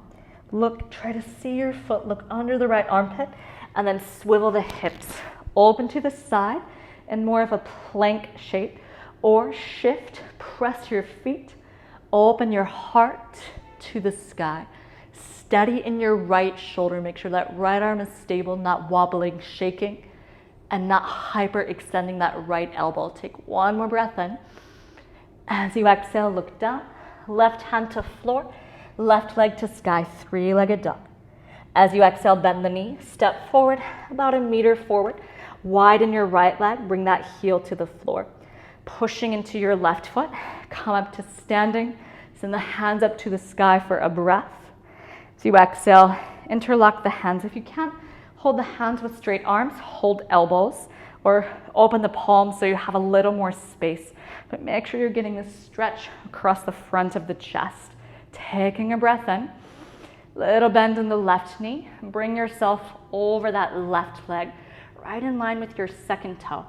Speaker 1: Look, try to see your foot, look under the right armpit, and then swivel the hips open to the side in more of a plank shape, or shift, press your feet, open your heart to the sky. Steady in your right shoulder, make sure that right arm is stable, not wobbling, shaking, and not hyperextending that right elbow. Take 1 more breath in. As you exhale, look down, left hand to floor, left leg to sky, 3-legged dog. As you exhale, bend the knee, step forward, about 1 meter forward, widen your right leg, bring that heel to the floor. Pushing into your left foot, come up to standing, send the hands up to the sky for a breath. As you exhale, interlock the hands. If you can't hold the hands with straight arms, hold elbows or open the palms so you have a little more space. But make sure you're getting this stretch across the front of the chest. Taking a breath in, little bend in the left knee. Bring yourself over that left leg, right in line with your second toe.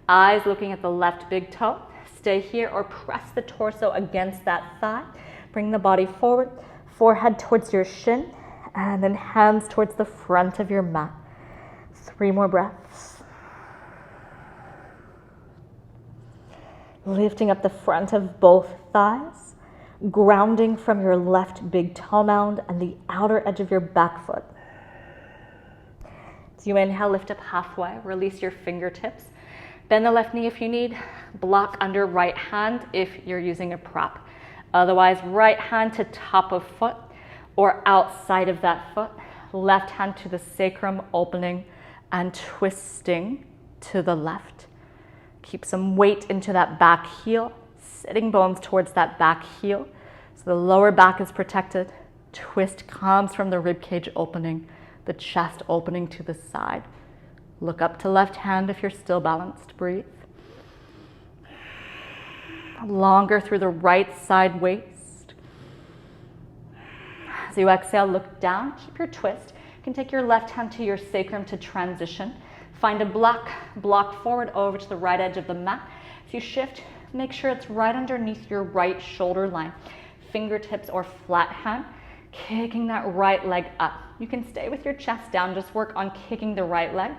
Speaker 1: Eyes looking at the left big toe. Stay here or press the torso against that thigh. Bring the body forward, forehead towards your shin, and then hands towards the front of your mat. 3 more breaths. Lifting up the front of both thighs, grounding from your left big toe mound and the outer edge of your back foot. As you inhale, lift up halfway, release your fingertips. Bend the left knee if you need, block under right hand if you're using a prop. Otherwise, right hand to top of foot or outside of that foot. Left hand to the sacrum, opening and twisting to the left. Keep some weight into that back heel, sitting bones towards that back heel. So the lower back is protected. Twist comes from the rib cage opening, the chest opening to the side. Look up to left hand if you're still balanced. Breathe. Longer through the right side waist. As you exhale, look down, keep your twist. You can take your left hand to your sacrum to transition. Find a block forward over to the right edge of the mat. If you shift, make sure it's right underneath your right shoulder line. Fingertips or flat hand, kicking that right leg up. You can stay with your chest down, just work on kicking the right leg.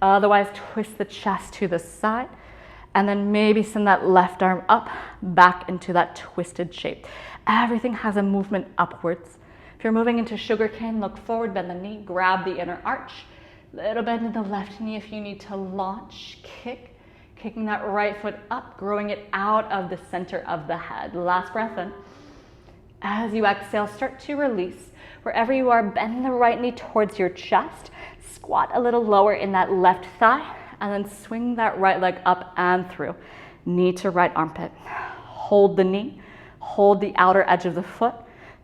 Speaker 1: Otherwise, twist the chest to the side And then maybe send that left arm up, back into that twisted shape. Everything has a movement upwards. If you're moving into sugar cane, look forward, bend the knee, grab the inner arch. Little bend in the left knee if you need to launch, kick. Kicking that right foot up, growing it out of the center of the head. Last breath in. As you exhale, start to release. Wherever you are, bend the right knee towards your chest. Squat a little lower in that left thigh, and then swing that right leg up and through. Knee to right armpit. Hold the knee, hold the outer edge of the foot.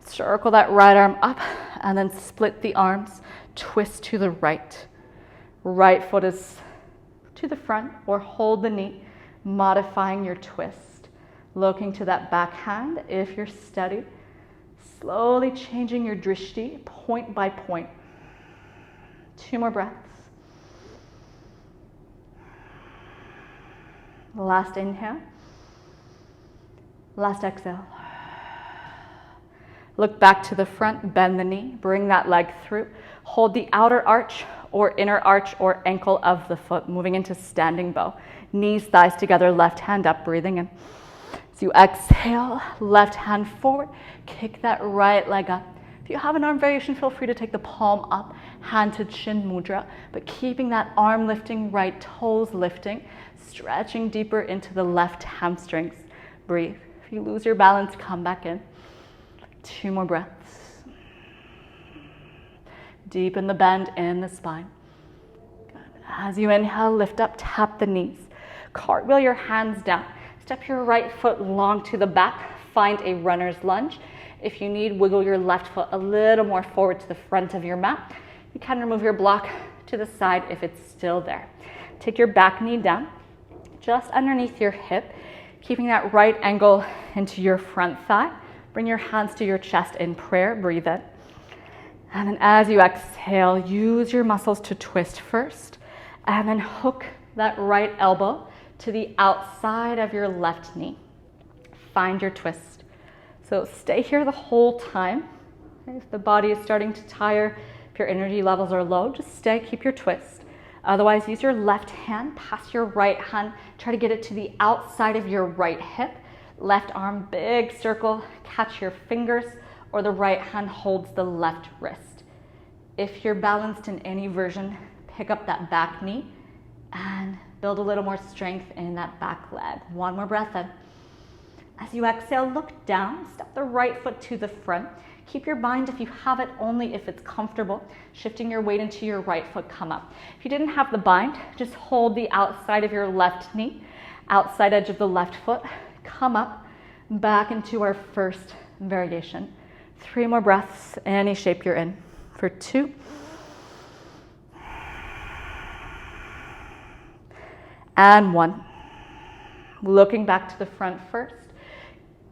Speaker 1: Circle that right arm up, and then split the arms. Twist to the right. Right foot is to the front, or hold the knee, modifying your twist. Looking to that back hand if you're steady. Slowly changing your drishti, point by point. 2 more breaths. Last inhale. Last exhale. Look back to the front, bend the knee, bring that leg through. Hold the outer arch or inner arch or ankle of the foot, moving into standing bow. Knees, thighs together, left hand up, breathing in. As you exhale, left hand forward, kick that right leg up. If you have an arm variation, feel free to take the palm up, hand to chin mudra, but keeping that arm lifting, right toes lifting, stretching deeper into the left hamstrings. Breathe. If you lose your balance, come back in. 2 more breaths. Deepen the bend in the spine. Good. As you inhale, lift up, tap the knees. Cartwheel your hands down. Step your right foot long to the back. Find a runner's lunge. If you need, wiggle your left foot a little more forward to the front of your mat. You can remove your block to the side if it's still there. Take your back knee down, just underneath your hip, keeping that right angle into your front thigh. Bring your hands to your chest in prayer. Breathe in. And then as you exhale, use your muscles to twist first, and then hook that right elbow to the outside of your left knee. Find your twist. So stay here the whole time. If the body is starting to tire, if your energy levels are low, just stay, keep your twist. Otherwise, use your left hand, pass your right hand, try to get it to the outside of your right hip. Left arm, big circle, catch your fingers, or the right hand holds the left wrist. If you're balanced in any version, pick up that back knee and build a little more strength in that back leg. 1 more breath in. As you exhale, look down, step the right foot to the front. Keep your bind if you have it, only if it's comfortable. Shifting your weight into your right foot, come up. If you didn't have the bind, just hold the outside of your left knee, outside edge of the left foot, come up, back into our first variation. 3 more breaths, any shape you're in. For 2. And 1. Looking back to the front first.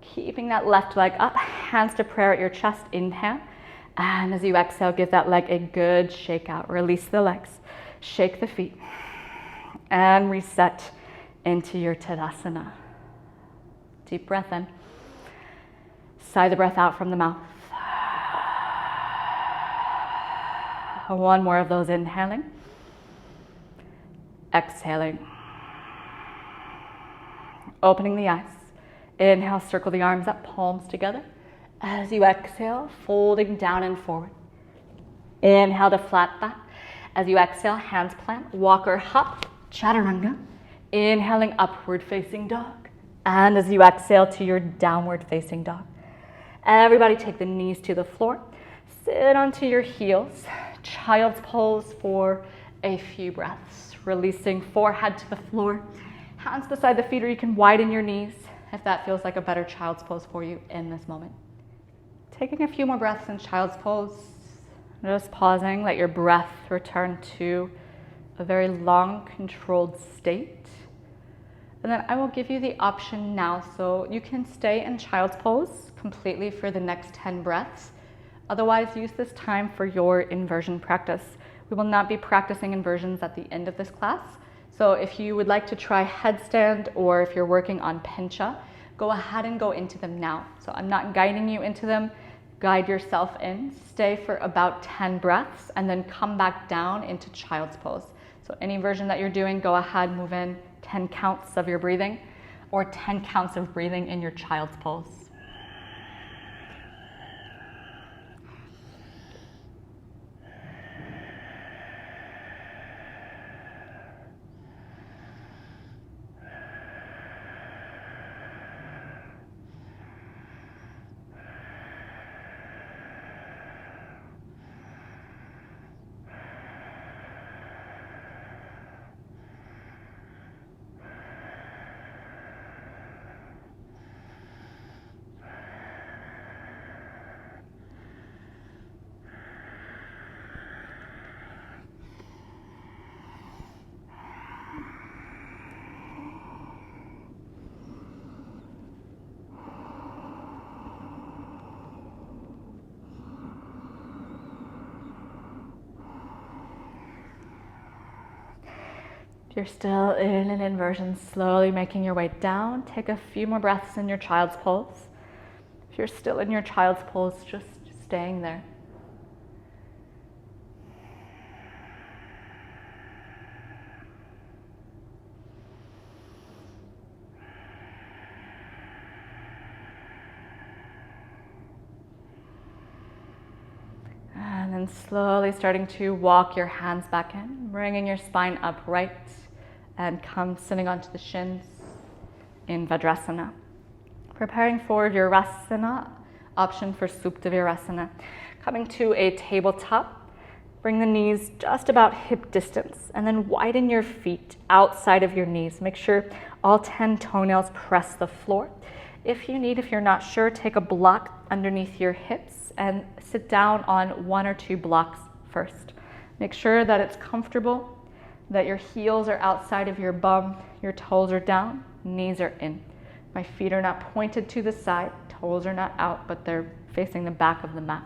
Speaker 1: Keeping that left leg up, hands to prayer at your chest, inhale. And as you exhale, give that leg a good shake out. Release the legs, shake the feet, and reset into your Tadasana. Deep breath in. Sigh the breath out from the mouth. 1 more of those, inhaling. Exhaling. Opening the eyes. Inhale, circle the arms up, palms together. As you exhale, folding down and forward. Inhale to flat back. As you exhale, hands plant, walk or hop, chaturanga. Inhaling, upward facing dog. And as you exhale to your downward facing dog. Everybody take the knees to the floor. Sit onto your heels. Child's pose for a few breaths. Releasing forehead to the floor. Hands beside the feet, or you can widen your knees if that feels like a better child's pose for you in this moment. Taking a few more breaths in child's pose. Just pausing, let your breath return to a very long, controlled state. And then I will give you the option now, so you can stay in child's pose completely for the next 10 breaths. Otherwise, use this time for your inversion practice. We will not be practicing inversions at the end of this class. So if you would like to try headstand, or if you're working on pincha, go ahead and go into them now. So I'm not guiding you into them. Guide yourself in. Stay for about 10 breaths and then come back down into child's pose. So any version that you're doing, go ahead, move in 10 counts of your breathing or 10 counts of breathing in your child's pose. If you're still in an inversion, slowly making your way down, take a few more breaths in your child's pose. If you're still in your child's pose, just staying there. And then slowly starting to walk your hands back in, bringing your spine upright and come sitting onto the shins in Vajrasana. Preparing for Virasana, option for Supta Virasana. Coming to a tabletop, bring the knees just about hip distance and then widen your feet outside of your knees. Make sure all 10 toenails press the floor. If you're not sure, take a block underneath your hips and sit down on 1 or 2 blocks first. Make sure that it's comfortable, that your heels are outside of your bum, your toes are down, knees are in. My feet are not pointed to the side, toes are not out, but they're facing the back of the mat.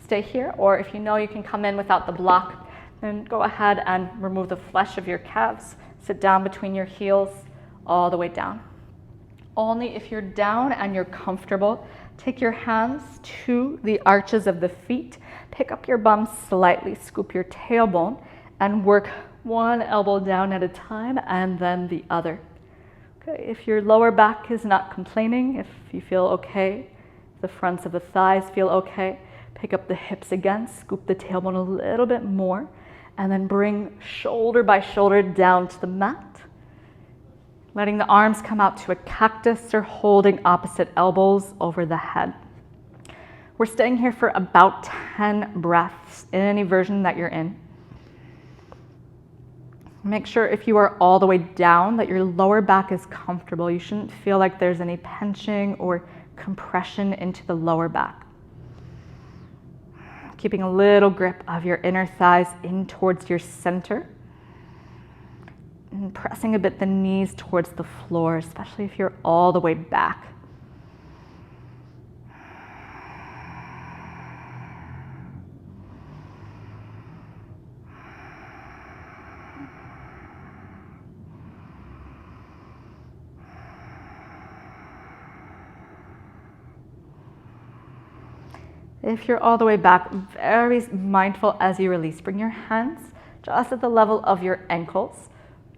Speaker 1: Stay here, or if you know you can come in without the block, then go ahead and remove the flesh of your calves. Sit down between your heels, all the way down. Only if you're down and you're comfortable, take your hands to the arches of the feet, pick up your bum slightly, scoop your tailbone, and work one elbow down at a time and then the other. Okay, if your lower back is not complaining, if you feel okay, the fronts of the thighs feel okay, pick up the hips again, scoop the tailbone a little bit more, and then bring shoulder by shoulder down to the mat. Letting the arms come out to a cactus or holding opposite elbows over the head. We're staying here for about 10 breaths in any version that you're in. Make sure if you are all the way down that your lower back is comfortable. You shouldn't feel like there's any pinching or compression into the lower back. Keeping a little grip of your inner thighs in towards your center. And pressing a bit the knees towards the floor, especially if you're all the way back. If you're all the way back, very mindful as you release. Bring your hands just at the level of your ankles.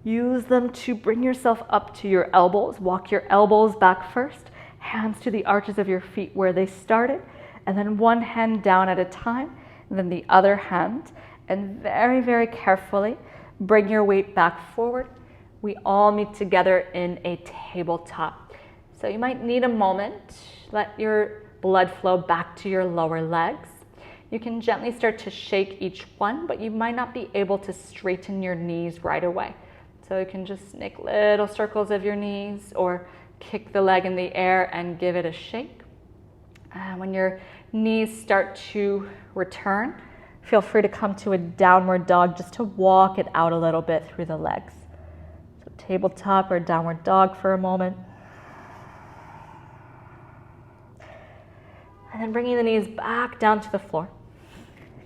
Speaker 1: Use them to bring yourself up to your elbows. Walk your elbows back first, hands to the arches of your feet where they started, and then one hand down at a time, and then the other hand. And very, very carefully, bring your weight back forward. We all meet together in a tabletop. So you might need a moment. Let your blood flow back to your lower legs. You can gently start to shake each one, but you might not be able to straighten your knees right away. So you can just make little circles of your knees or kick the leg in the air and give it a shake. When your knees start to return, feel free to come to a downward dog just to walk it out a little bit through the legs. So tabletop or downward dog for a moment. And then bringing the knees back down to the floor.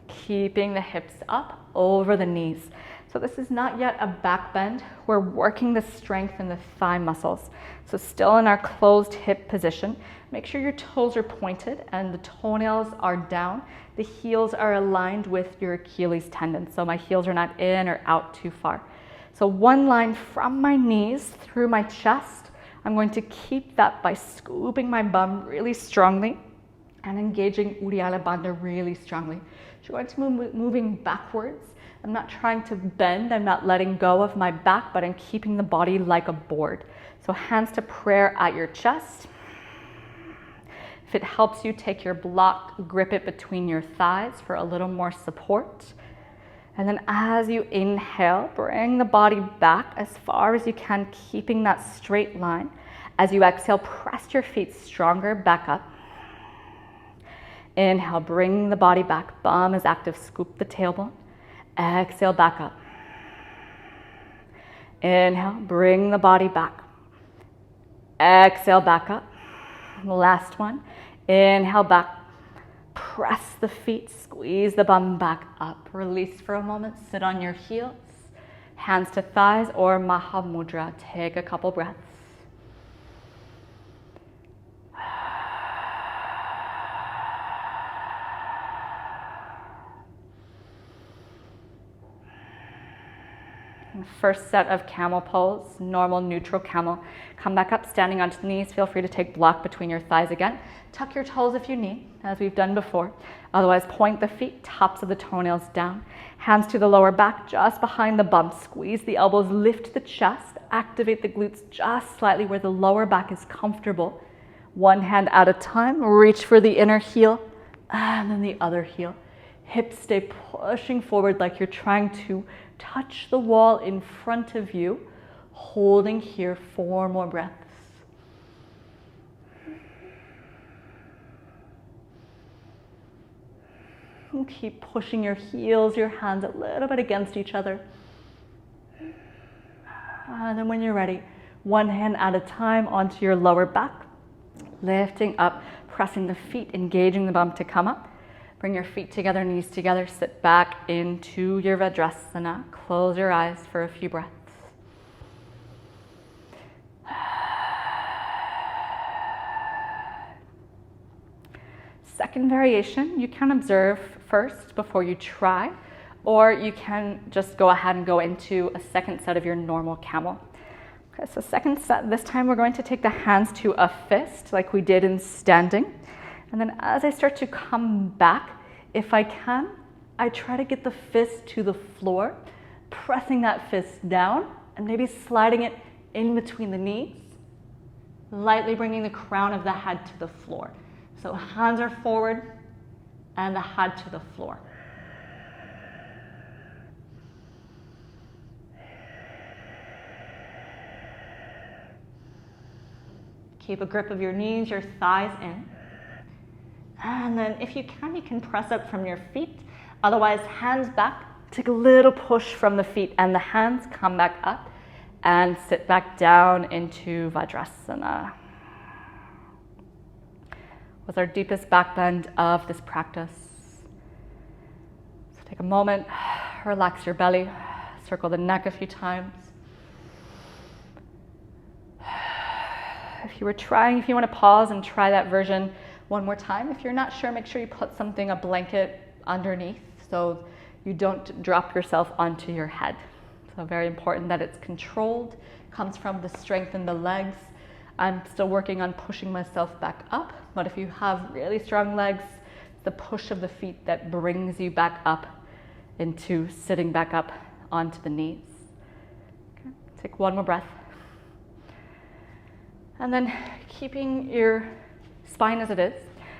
Speaker 1: Keeping the hips up over the knees. So this is not yet a back bend. We're working the strength in the thigh muscles. So still in our closed hip position. Make sure your toes are pointed and the toenails are down. The heels are aligned with your Achilles tendon. So my heels are not in or out too far. So one line from my knees through my chest. I'm going to keep that by scooping my bum really strongly and engaging Uddiyana Bandha really strongly. So you're going to be moving backwards. I'm not trying to bend, I'm not letting go of my back, but I'm keeping the body like a board. So hands to prayer at your chest. If it helps you, take your block, grip it between your thighs for a little more support. And then as you inhale, bring the body back as far as you can, keeping that straight line. As you exhale, press your feet stronger back up. Inhale, bring the body back, bum is active, scoop the tailbone. Exhale, back up. Inhale, bring the body back. Exhale, back up. Last one. Inhale, back. Press the feet, squeeze the bum back up. Release for a moment, sit on your heels. Hands to thighs or Mahamudra. Take a couple breaths. First set of camel pose, normal, neutral camel. Come back up, standing onto knees. Feel free to take block between your thighs again. Tuck your toes if you need, as we've done before. Otherwise, point the feet, tops of the toenails down. Hands to the lower back, just behind the bum. Squeeze the elbows, lift the chest, activate the glutes just slightly where the lower back is comfortable. One hand at a time, reach for the inner heel, and then the other heel. Hips stay pushing forward like you're trying to touch the wall in front of you, holding here 4 more breaths. And keep pushing your heels, your hands a little bit against each other. And then when you're ready, one hand at a time onto your lower back, lifting up, pressing the feet, engaging the bum to come up. Bring your feet together, knees together, sit back into your Vajrasana. Close your eyes for a few breaths. Second variation, you can observe first before you try, or you can just go ahead and go into a second set of your normal camel. Okay, so second set, this time we're going to take the hands to a fist like we did in standing. And then as I start to come back, if I can, I try to get the fist to the floor, pressing that fist down and maybe sliding it in between the knees, lightly bringing the crown of the head to the floor. So hands are forward and the head to the floor. Keep a grip of your knees, your thighs in. And then if you can press up from your feet. Otherwise, hands back, take a little push from the feet and the hands, come back up and sit back down into Vajrasana. Was our deepest back bend of this practice. So take a moment, relax your belly, circle the neck a few times. If you want to pause and try that version one more time. If you're not sure, make sure you put something, a blanket underneath so you don't drop yourself onto your head. So very important that it's controlled, comes from the strength in the legs. I'm still working on pushing myself back up, but if you have really strong legs, the push of the feet that brings you back up into sitting back up onto the knees. Okay. Take one more breath. And then keeping your spine as it is,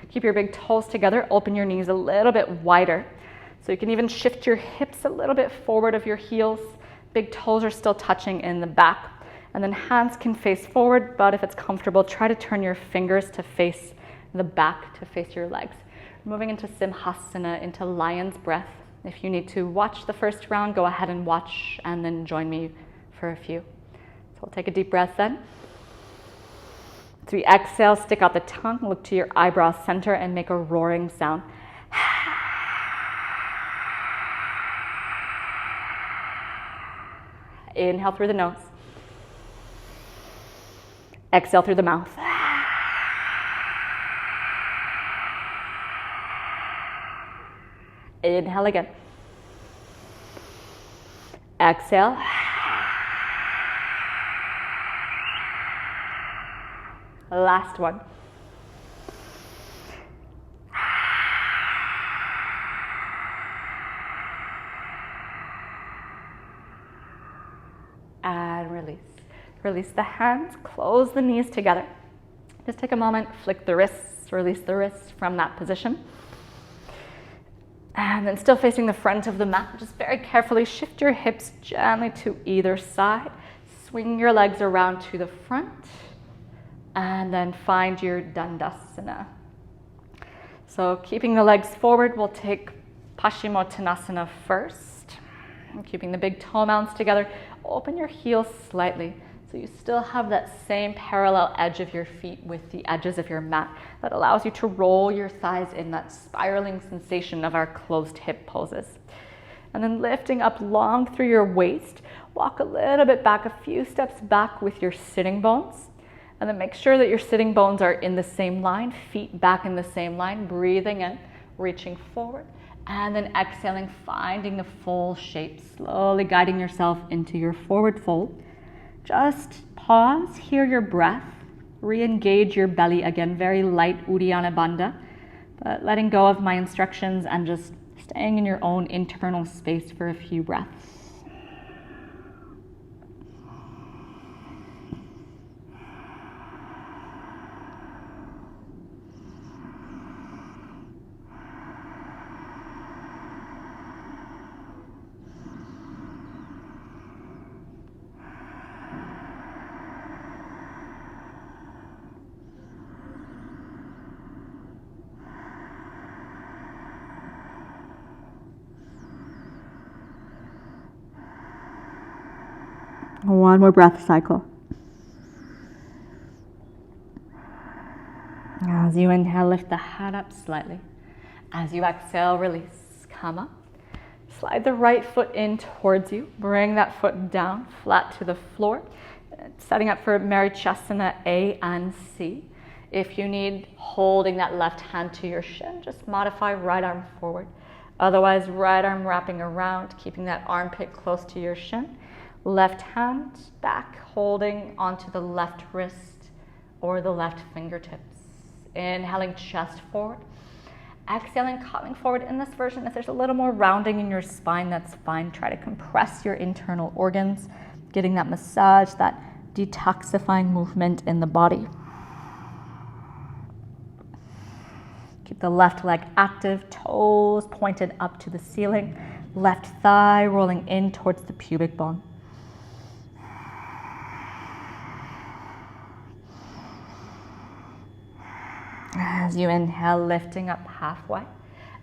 Speaker 1: keep your big toes together, open your knees a little bit wider. So you can even shift your hips a little bit forward of your heels. Big toes are still touching in the back. And then hands can face forward, but if it's comfortable, try to turn your fingers to face the back, to face your legs. Moving into Simhasana, into lion's breath. If you need to watch the first round, go ahead and watch and then join me for a few. So we'll take a deep breath then. As we exhale, stick out the tongue, look to your eyebrow center and make a roaring sound. Inhale through the nose. Exhale through the mouth. Inhale again. Exhale. Last one. And release. Release the hands, close the knees together. Just take a moment, flick the wrists, release the wrists from that position. And then still facing the front of the mat, just very carefully shift your hips gently to either side. Swing your legs around to the front. And then find your Dandasana. So keeping the legs forward, we'll take Paschimottanasana first. And keeping the big toe mounds together, open your heels slightly. So you still have that same parallel edge of your feet with the edges of your mat that allows you to roll your thighs in that spiraling sensation of our closed hip poses. And then lifting up long through your waist, walk a little bit back, a few steps back with your sitting bones. And then make sure that your sitting bones are in the same line, feet back in the same line, breathing in, reaching forward. And then exhaling, finding the full shape, slowly guiding yourself into your forward fold. Just pause, hear your breath, re-engage your belly again, very light Uddiyana Bandha, but letting go of my instructions and just staying in your own internal space for a few breaths. One more breath cycle. As you inhale, lift the head up slightly. As you exhale, release. Come up. Slide the right foot in towards you. Bring that foot down, flat to the floor. Setting up for Marichasana A and C. If you need, holding that left hand to your shin, just modify right arm forward. Otherwise, right arm wrapping around, keeping that armpit close to your shin. Left hand back, holding onto the left wrist or the left fingertips. Inhaling, chest forward. Exhaling, coming forward. In this version, if there's a little more rounding in your spine, that's fine. Try to compress your internal organs, getting that massage, that detoxifying movement in the body. Keep the left leg active, toes pointed up to the ceiling. Left thigh rolling in towards the pubic bone. As you inhale, lifting up halfway.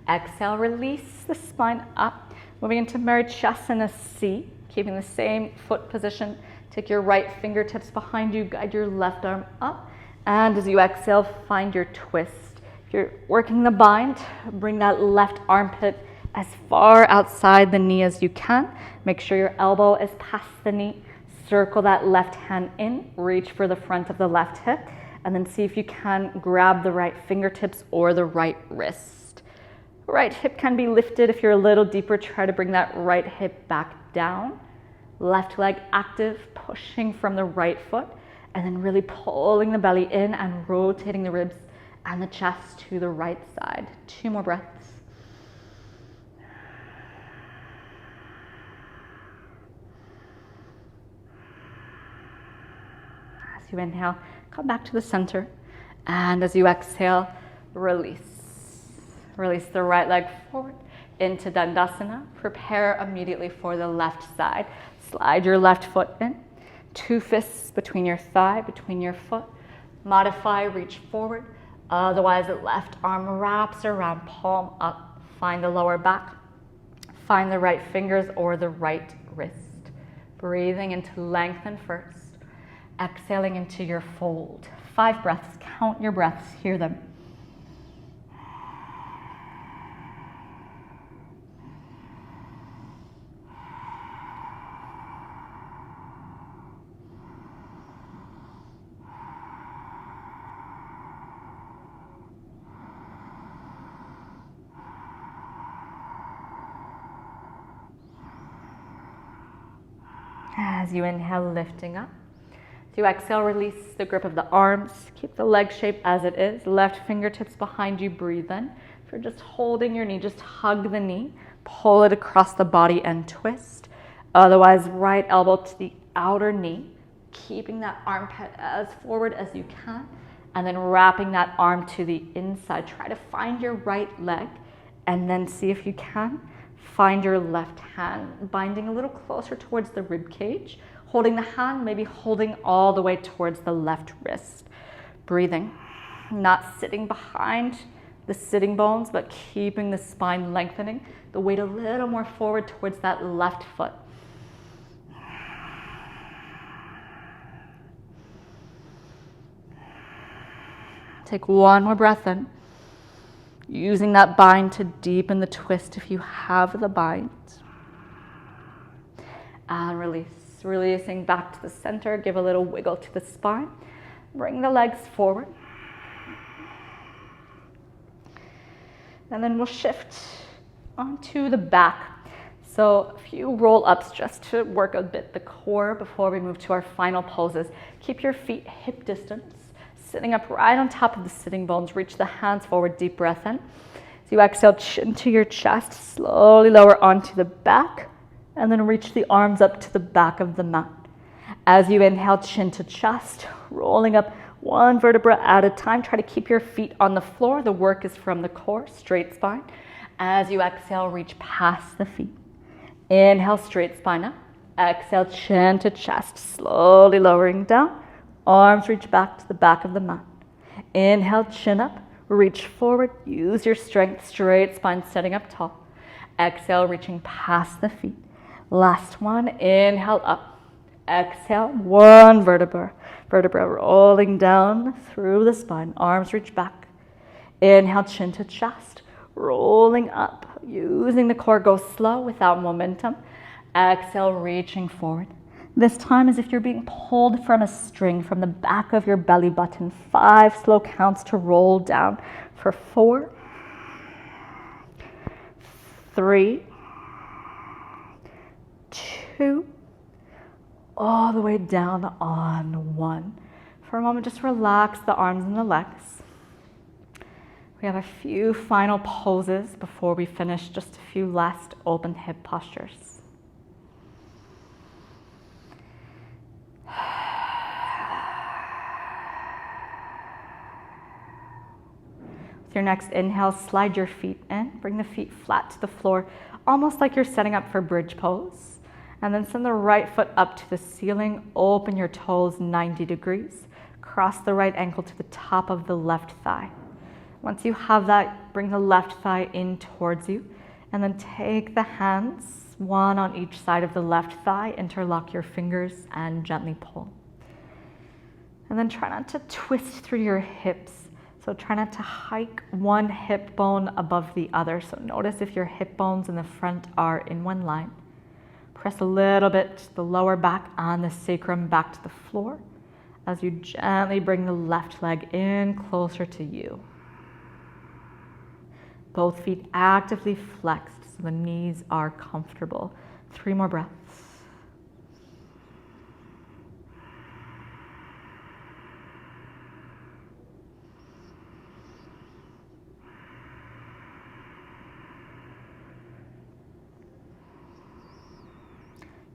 Speaker 1: Exhale, release the spine up. Moving into Marichasana C, keeping the same foot position. Take your right fingertips behind you, guide your left arm up. And as you exhale, find your twist. If you're working the bind, bring that left armpit as far outside the knee as you can. Make sure your elbow is past the knee. Circle that left hand in, reach for the front of the left hip. And then see if you can grab the right fingertips or the right wrist. Right hip can be lifted. If you're a little deeper, try to bring that right hip back down. Left leg active, pushing from the right foot, and then really pulling the belly in and rotating the ribs and the chest to the right side. 2 more breaths. As you inhale, come back to the center, and as you exhale, release. Release the right leg forward into Dandasana. Prepare immediately for the left side. Slide your left foot in. 2 fists between your thigh, between your foot. Modify, reach forward. Otherwise, the left arm wraps around, palm up. Find the lower back. Find the right fingers or the right wrist. Breathing into lengthen first. Exhaling into your fold. 5 breaths. Count your breaths. Hear them. As you inhale, lifting up. So you exhale, release the grip of the arms. Keep the leg shape as it is. Left fingertips behind you, breathe in. If you're just holding your knee, just hug the knee. Pull it across the body and twist. Otherwise, right elbow to the outer knee. Keeping that armpit as forward as you can. And then wrapping that arm to the inside. Try to find your right leg. And then see if you can find your left hand, binding a little closer towards the rib cage. Holding the hand, maybe holding all the way towards the left wrist. Breathing, not sitting behind the sitting bones, but keeping the spine lengthening. The weight a little more forward towards that left foot. Take one more breath in. Using that bind to deepen the twist if you have the bind. And release. Releasing back to the center, give a little wiggle to the spine. Bring the legs forward. And then we'll shift onto the back. So a few roll-ups just to work a bit the core before we move to our final poses. Keep your feet hip distance, sitting up right on top of the sitting bones. Reach the hands forward, deep breath in. So you exhale, chin to your chest, slowly lower onto the back. And then reach the arms up to the back of the mat. As you inhale, chin to chest, rolling up one vertebra at a time. Try to keep your feet on the floor. The work is from the core, straight spine. As you exhale, reach past the feet. Inhale, straight spine up. Exhale, chin to chest, slowly lowering down. Arms reach back to the back of the mat. Inhale, chin up, reach forward. Use your strength, straight spine setting up tall. Exhale, reaching past the feet. Last one, inhale up. Exhale, one vertebra rolling down through the spine. Arms reach back. Inhale, chin to chest, rolling up. Using the core, go slow without momentum. Exhale, reaching forward. This time as if you're being pulled from a string from the back of your belly button. 5 slow counts to roll down for 4, 3, 2, all the way down on 1. For a moment, just relax the arms and the legs. We have a few final poses before we finish, just a few last open hip postures. With your next inhale, slide your feet in, bring the feet flat to the floor, almost like you're setting up for bridge pose. And then send the right foot up to the ceiling. Open your toes 90 degrees. Cross the right ankle to the top of the left thigh. Once you have that, bring the left thigh in towards you. And then take the hands, one on each side of the left thigh. Interlock your fingers and gently pull. And then try not to twist through your hips. So try not to hike one hip bone above the other. So notice if your hip bones in the front are in one line. Press a little bit the lower back and the sacrum back to the floor as you gently bring the left leg in closer to you. Both feet actively flexed so the knees are comfortable. 3 more breaths.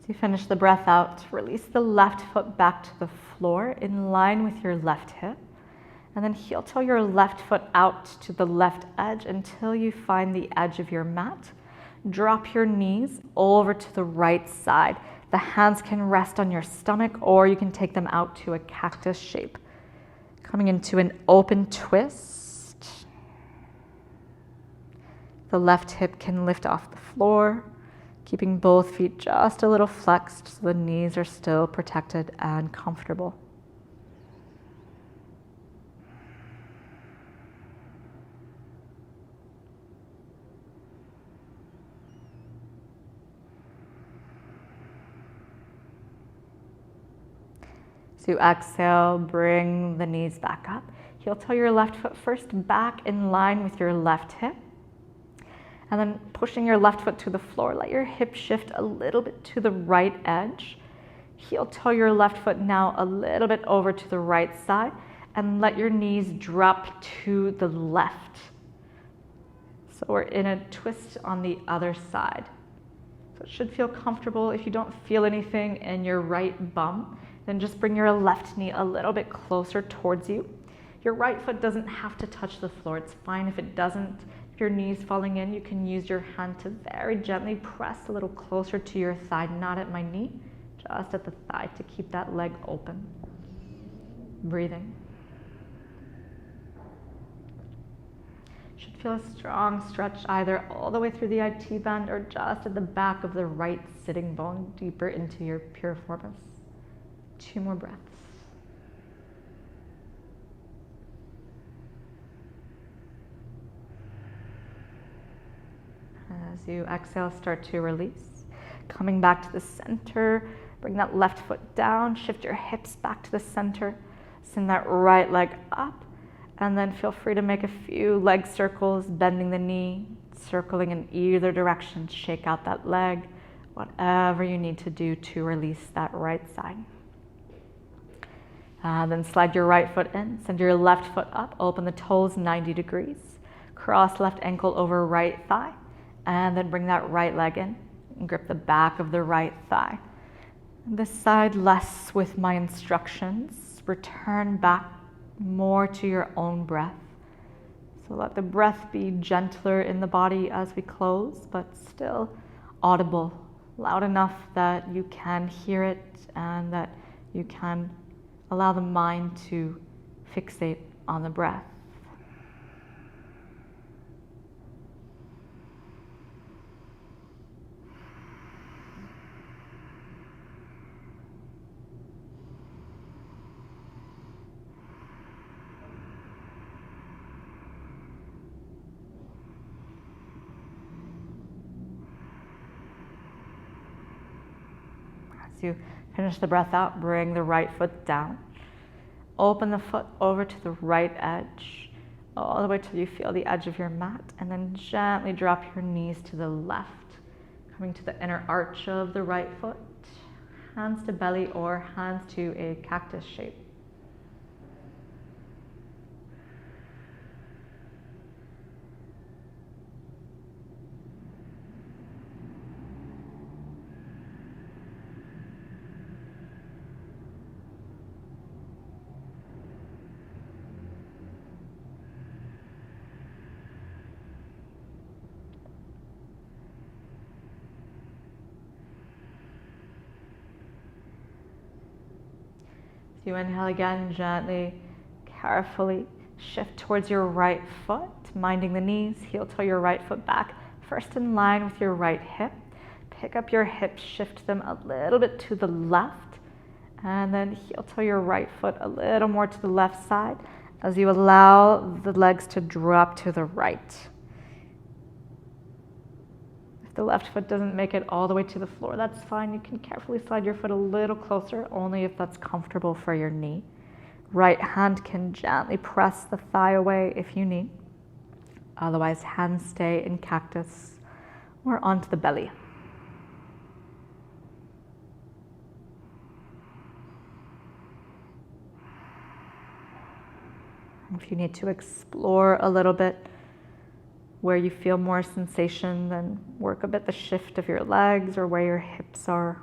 Speaker 1: As you finish the breath out, release the left foot back to the floor in line with your left hip. And then heel toe your left foot out to the left edge until you find the edge of your mat. Drop your knees over to the right side. The hands can rest on your stomach or you can take them out to a cactus shape. Coming into an open twist. The left hip can lift off the floor. Keeping both feet just a little flexed so the knees are still protected and comfortable. So you exhale, bring the knees back up. Heel toe your left foot first back in line with your left hip. And then pushing your left foot to the floor, let your hip shift a little bit to the right edge. Heel toe your left foot now a little bit over to the right side and let your knees drop to the left. So we're in a twist on the other side. So it should feel comfortable. If you don't feel anything in your right bum, then just bring your left knee a little bit closer towards you. Your right foot doesn't have to touch the floor. It's fine if it doesn't. If your knee's falling in, you can use your hand to very gently press a little closer to your thigh, not at my knee, just at the thigh to keep that leg open. Breathing. Should feel a strong stretch either all the way through the IT band or just at the back of the right sitting bone, deeper into your piriformis. 2 more breaths. As you exhale, start to release. Coming back to the center, bring that left foot down, shift your hips back to the center, send that right leg up, and then feel free to make a few leg circles, bending the knee, circling in either direction, shake out that leg, whatever you need to do to release that right side. Then slide your right foot in, send your left foot up, open the toes 90 degrees, cross left ankle over right thigh, and then bring that right leg in and grip the back of the right thigh. This side less with my instructions. Return back more to your own breath. So let the breath be gentler in the body as we close, but still audible, loud enough that you can hear it and that you can allow the mind to fixate on the breath. As you finish the breath out, bring the right foot down. Open the foot over to the right edge, all the way till you feel the edge of your mat, and then gently drop your knees to the left, coming to the inner arch of the right foot, hands to belly or hands to a cactus shape. You inhale again, gently, carefully shift towards your right foot, minding the knees, heel toe your right foot back, first in line with your right hip. Pick up your hips, shift them a little bit to the left, and then heel toe your right foot a little more to the left side as you allow the legs to drop to the right. The left foot doesn't make it all the way to the floor, that's fine. You can carefully slide your foot a little closer, only if that's comfortable for your knee. Right hand can gently press the thigh away if you need. Otherwise, hands stay in cactus or onto the belly. If you need to explore a little bit where you feel more sensation, then work a bit the shift of your legs or where your hips are,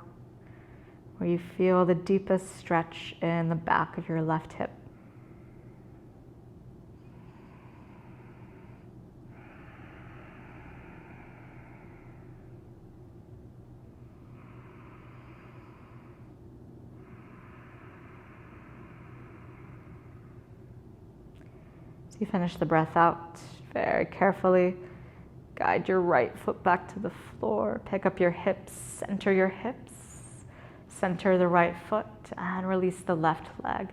Speaker 1: where you feel the deepest stretch in the back of your left hip. So you finish the breath out. Very carefully, guide your right foot back to the floor, pick up your hips, center the right foot, and release the left leg.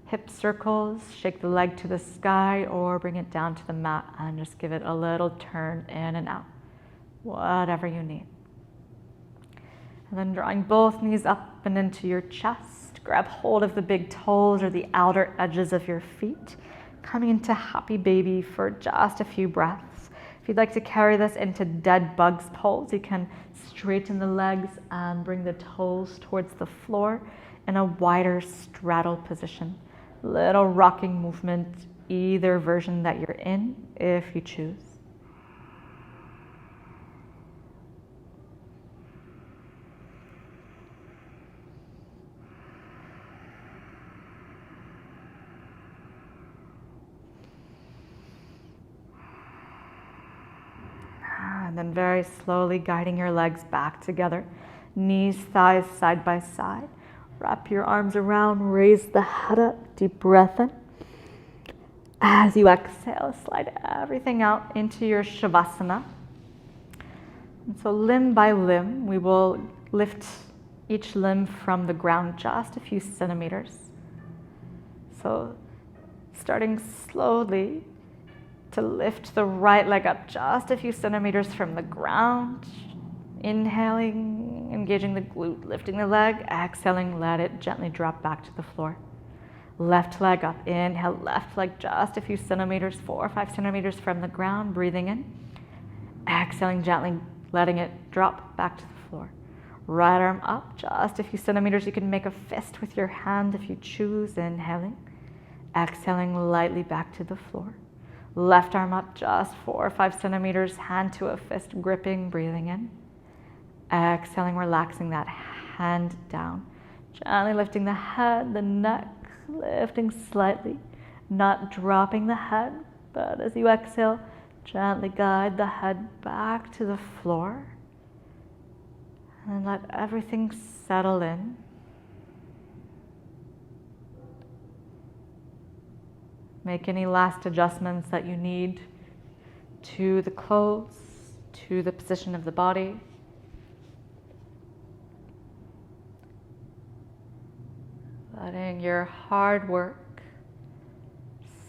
Speaker 1: Hip circles, shake the leg to the sky or bring it down to the mat and just give it a little turn in and out, whatever you need. And then drawing both knees up and into your chest, grab hold of the big toes or the outer edges of your feet. Coming into happy baby for just a few breaths. If you'd like to carry this into dead bugs pose, you can straighten the legs and bring the toes towards the floor in a wider straddle position. Little rocking movement, either version that you're in, if you choose. And then very slowly guiding your legs back together, knees, thighs side by side. Wrap your arms around, raise the head up, deep breath in. As you exhale, slide everything out into your Shavasana. And so limb by limb, we will lift each limb from the ground just a few centimeters. So starting slowly, to lift the right leg up just a few centimeters from the ground. Inhaling, engaging the glute, lifting the leg. Exhaling, let it gently drop back to the floor. Left leg up, inhale, left leg just a few centimeters, 4 or 5 centimeters from the ground, breathing in. Exhaling, gently letting it drop back to the floor. Right arm up, just a few centimeters. You can make a fist with your hand if you choose, inhaling. Exhaling, lightly back to the floor. Left arm up just 4 or 5 centimeters, hand to a fist, gripping, breathing in. Exhaling, relaxing that hand down. Gently lifting the head, the neck, lifting slightly, not dropping the head, but as you exhale, gently guide the head back to the floor. And let everything settle in. Make any last adjustments that you need to the clothes, to the position of the body. Letting your hard work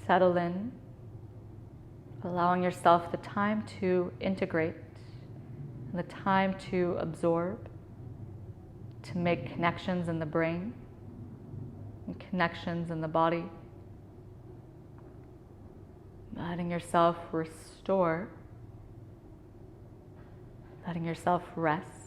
Speaker 1: settle in, allowing yourself the time to integrate, and the time to absorb, to make connections in the brain and connections in the body. Letting yourself restore, letting yourself rest.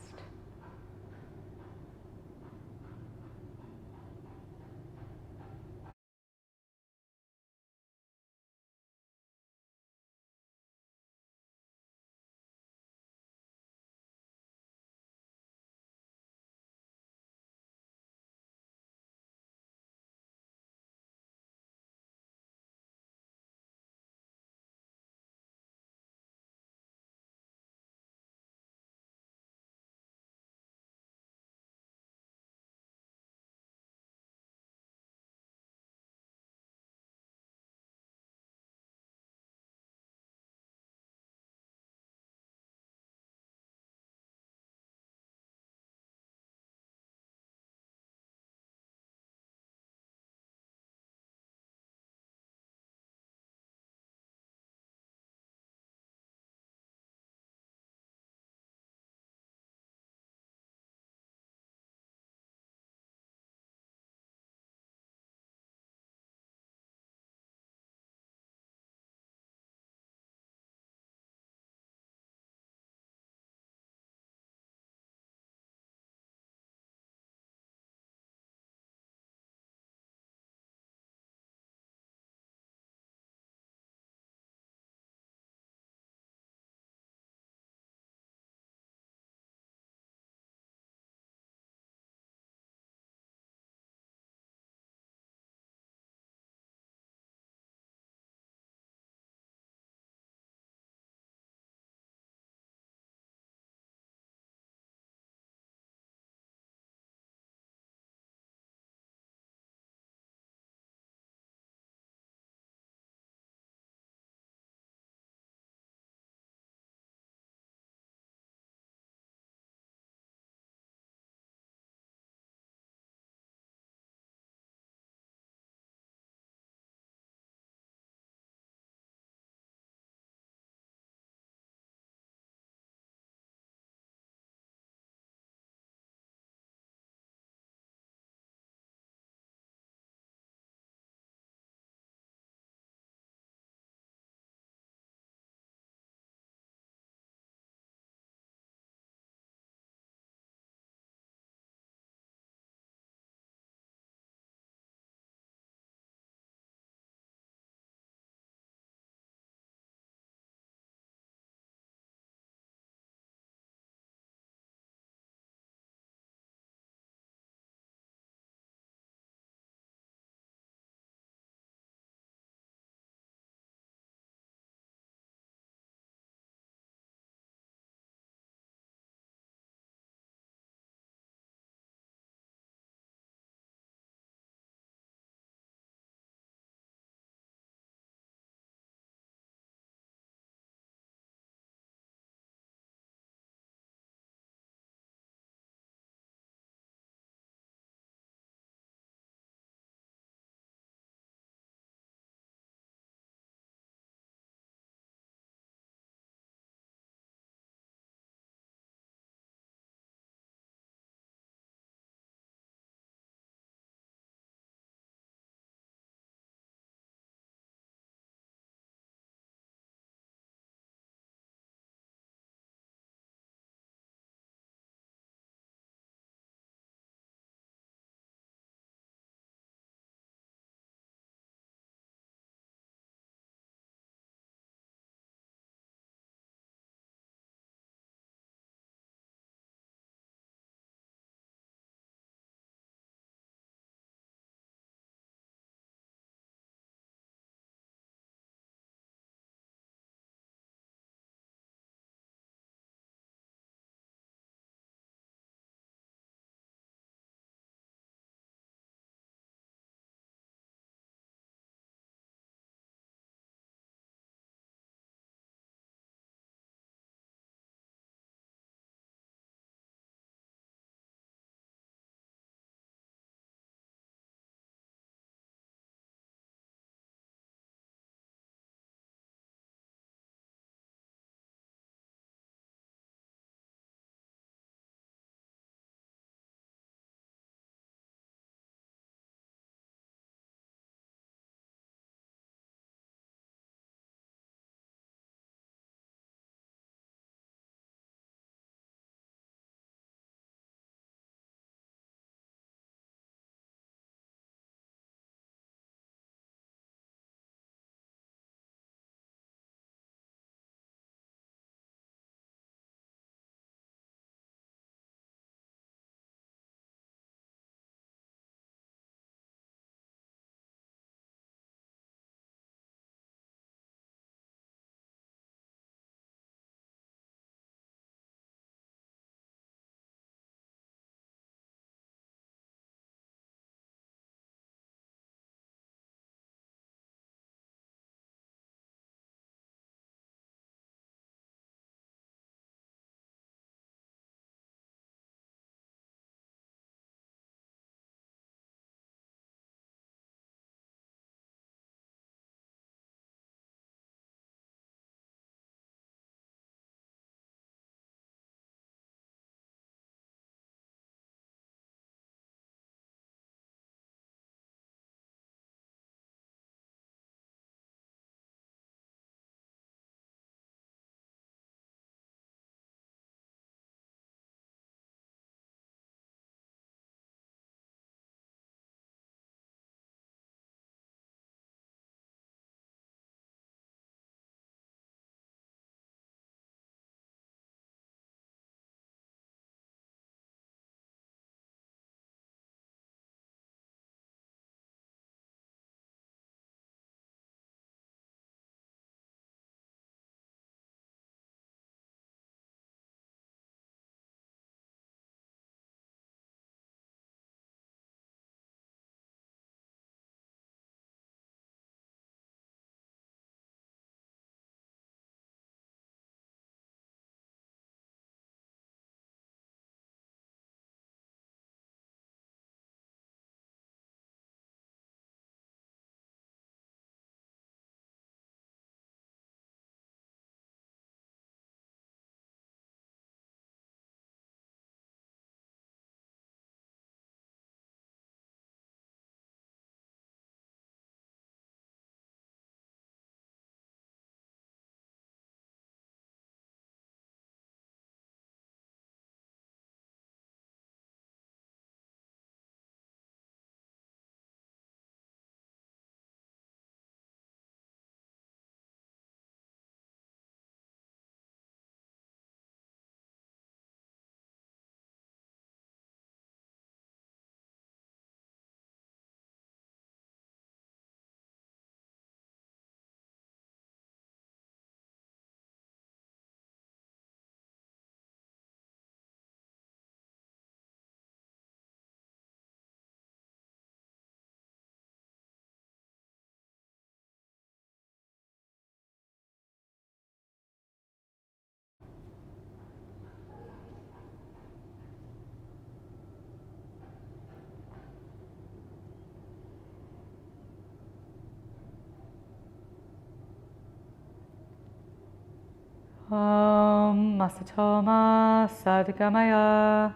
Speaker 1: Om Masatoma Sadgamaya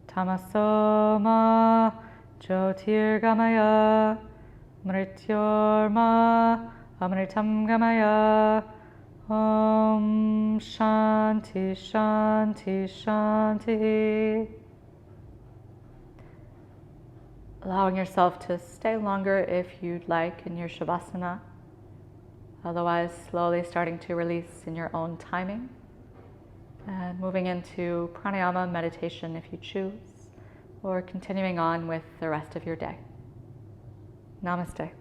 Speaker 1: Tamasoma Jyotirgamaya Mrityorma Amritam Gamaya. Om Shanti Shanti Shanti. Allowing yourself to stay longer if you'd like in your Shavasana. Otherwise, slowly starting to release in your own timing. And moving into pranayama meditation if you choose, or continuing on with the rest of your day. Namaste.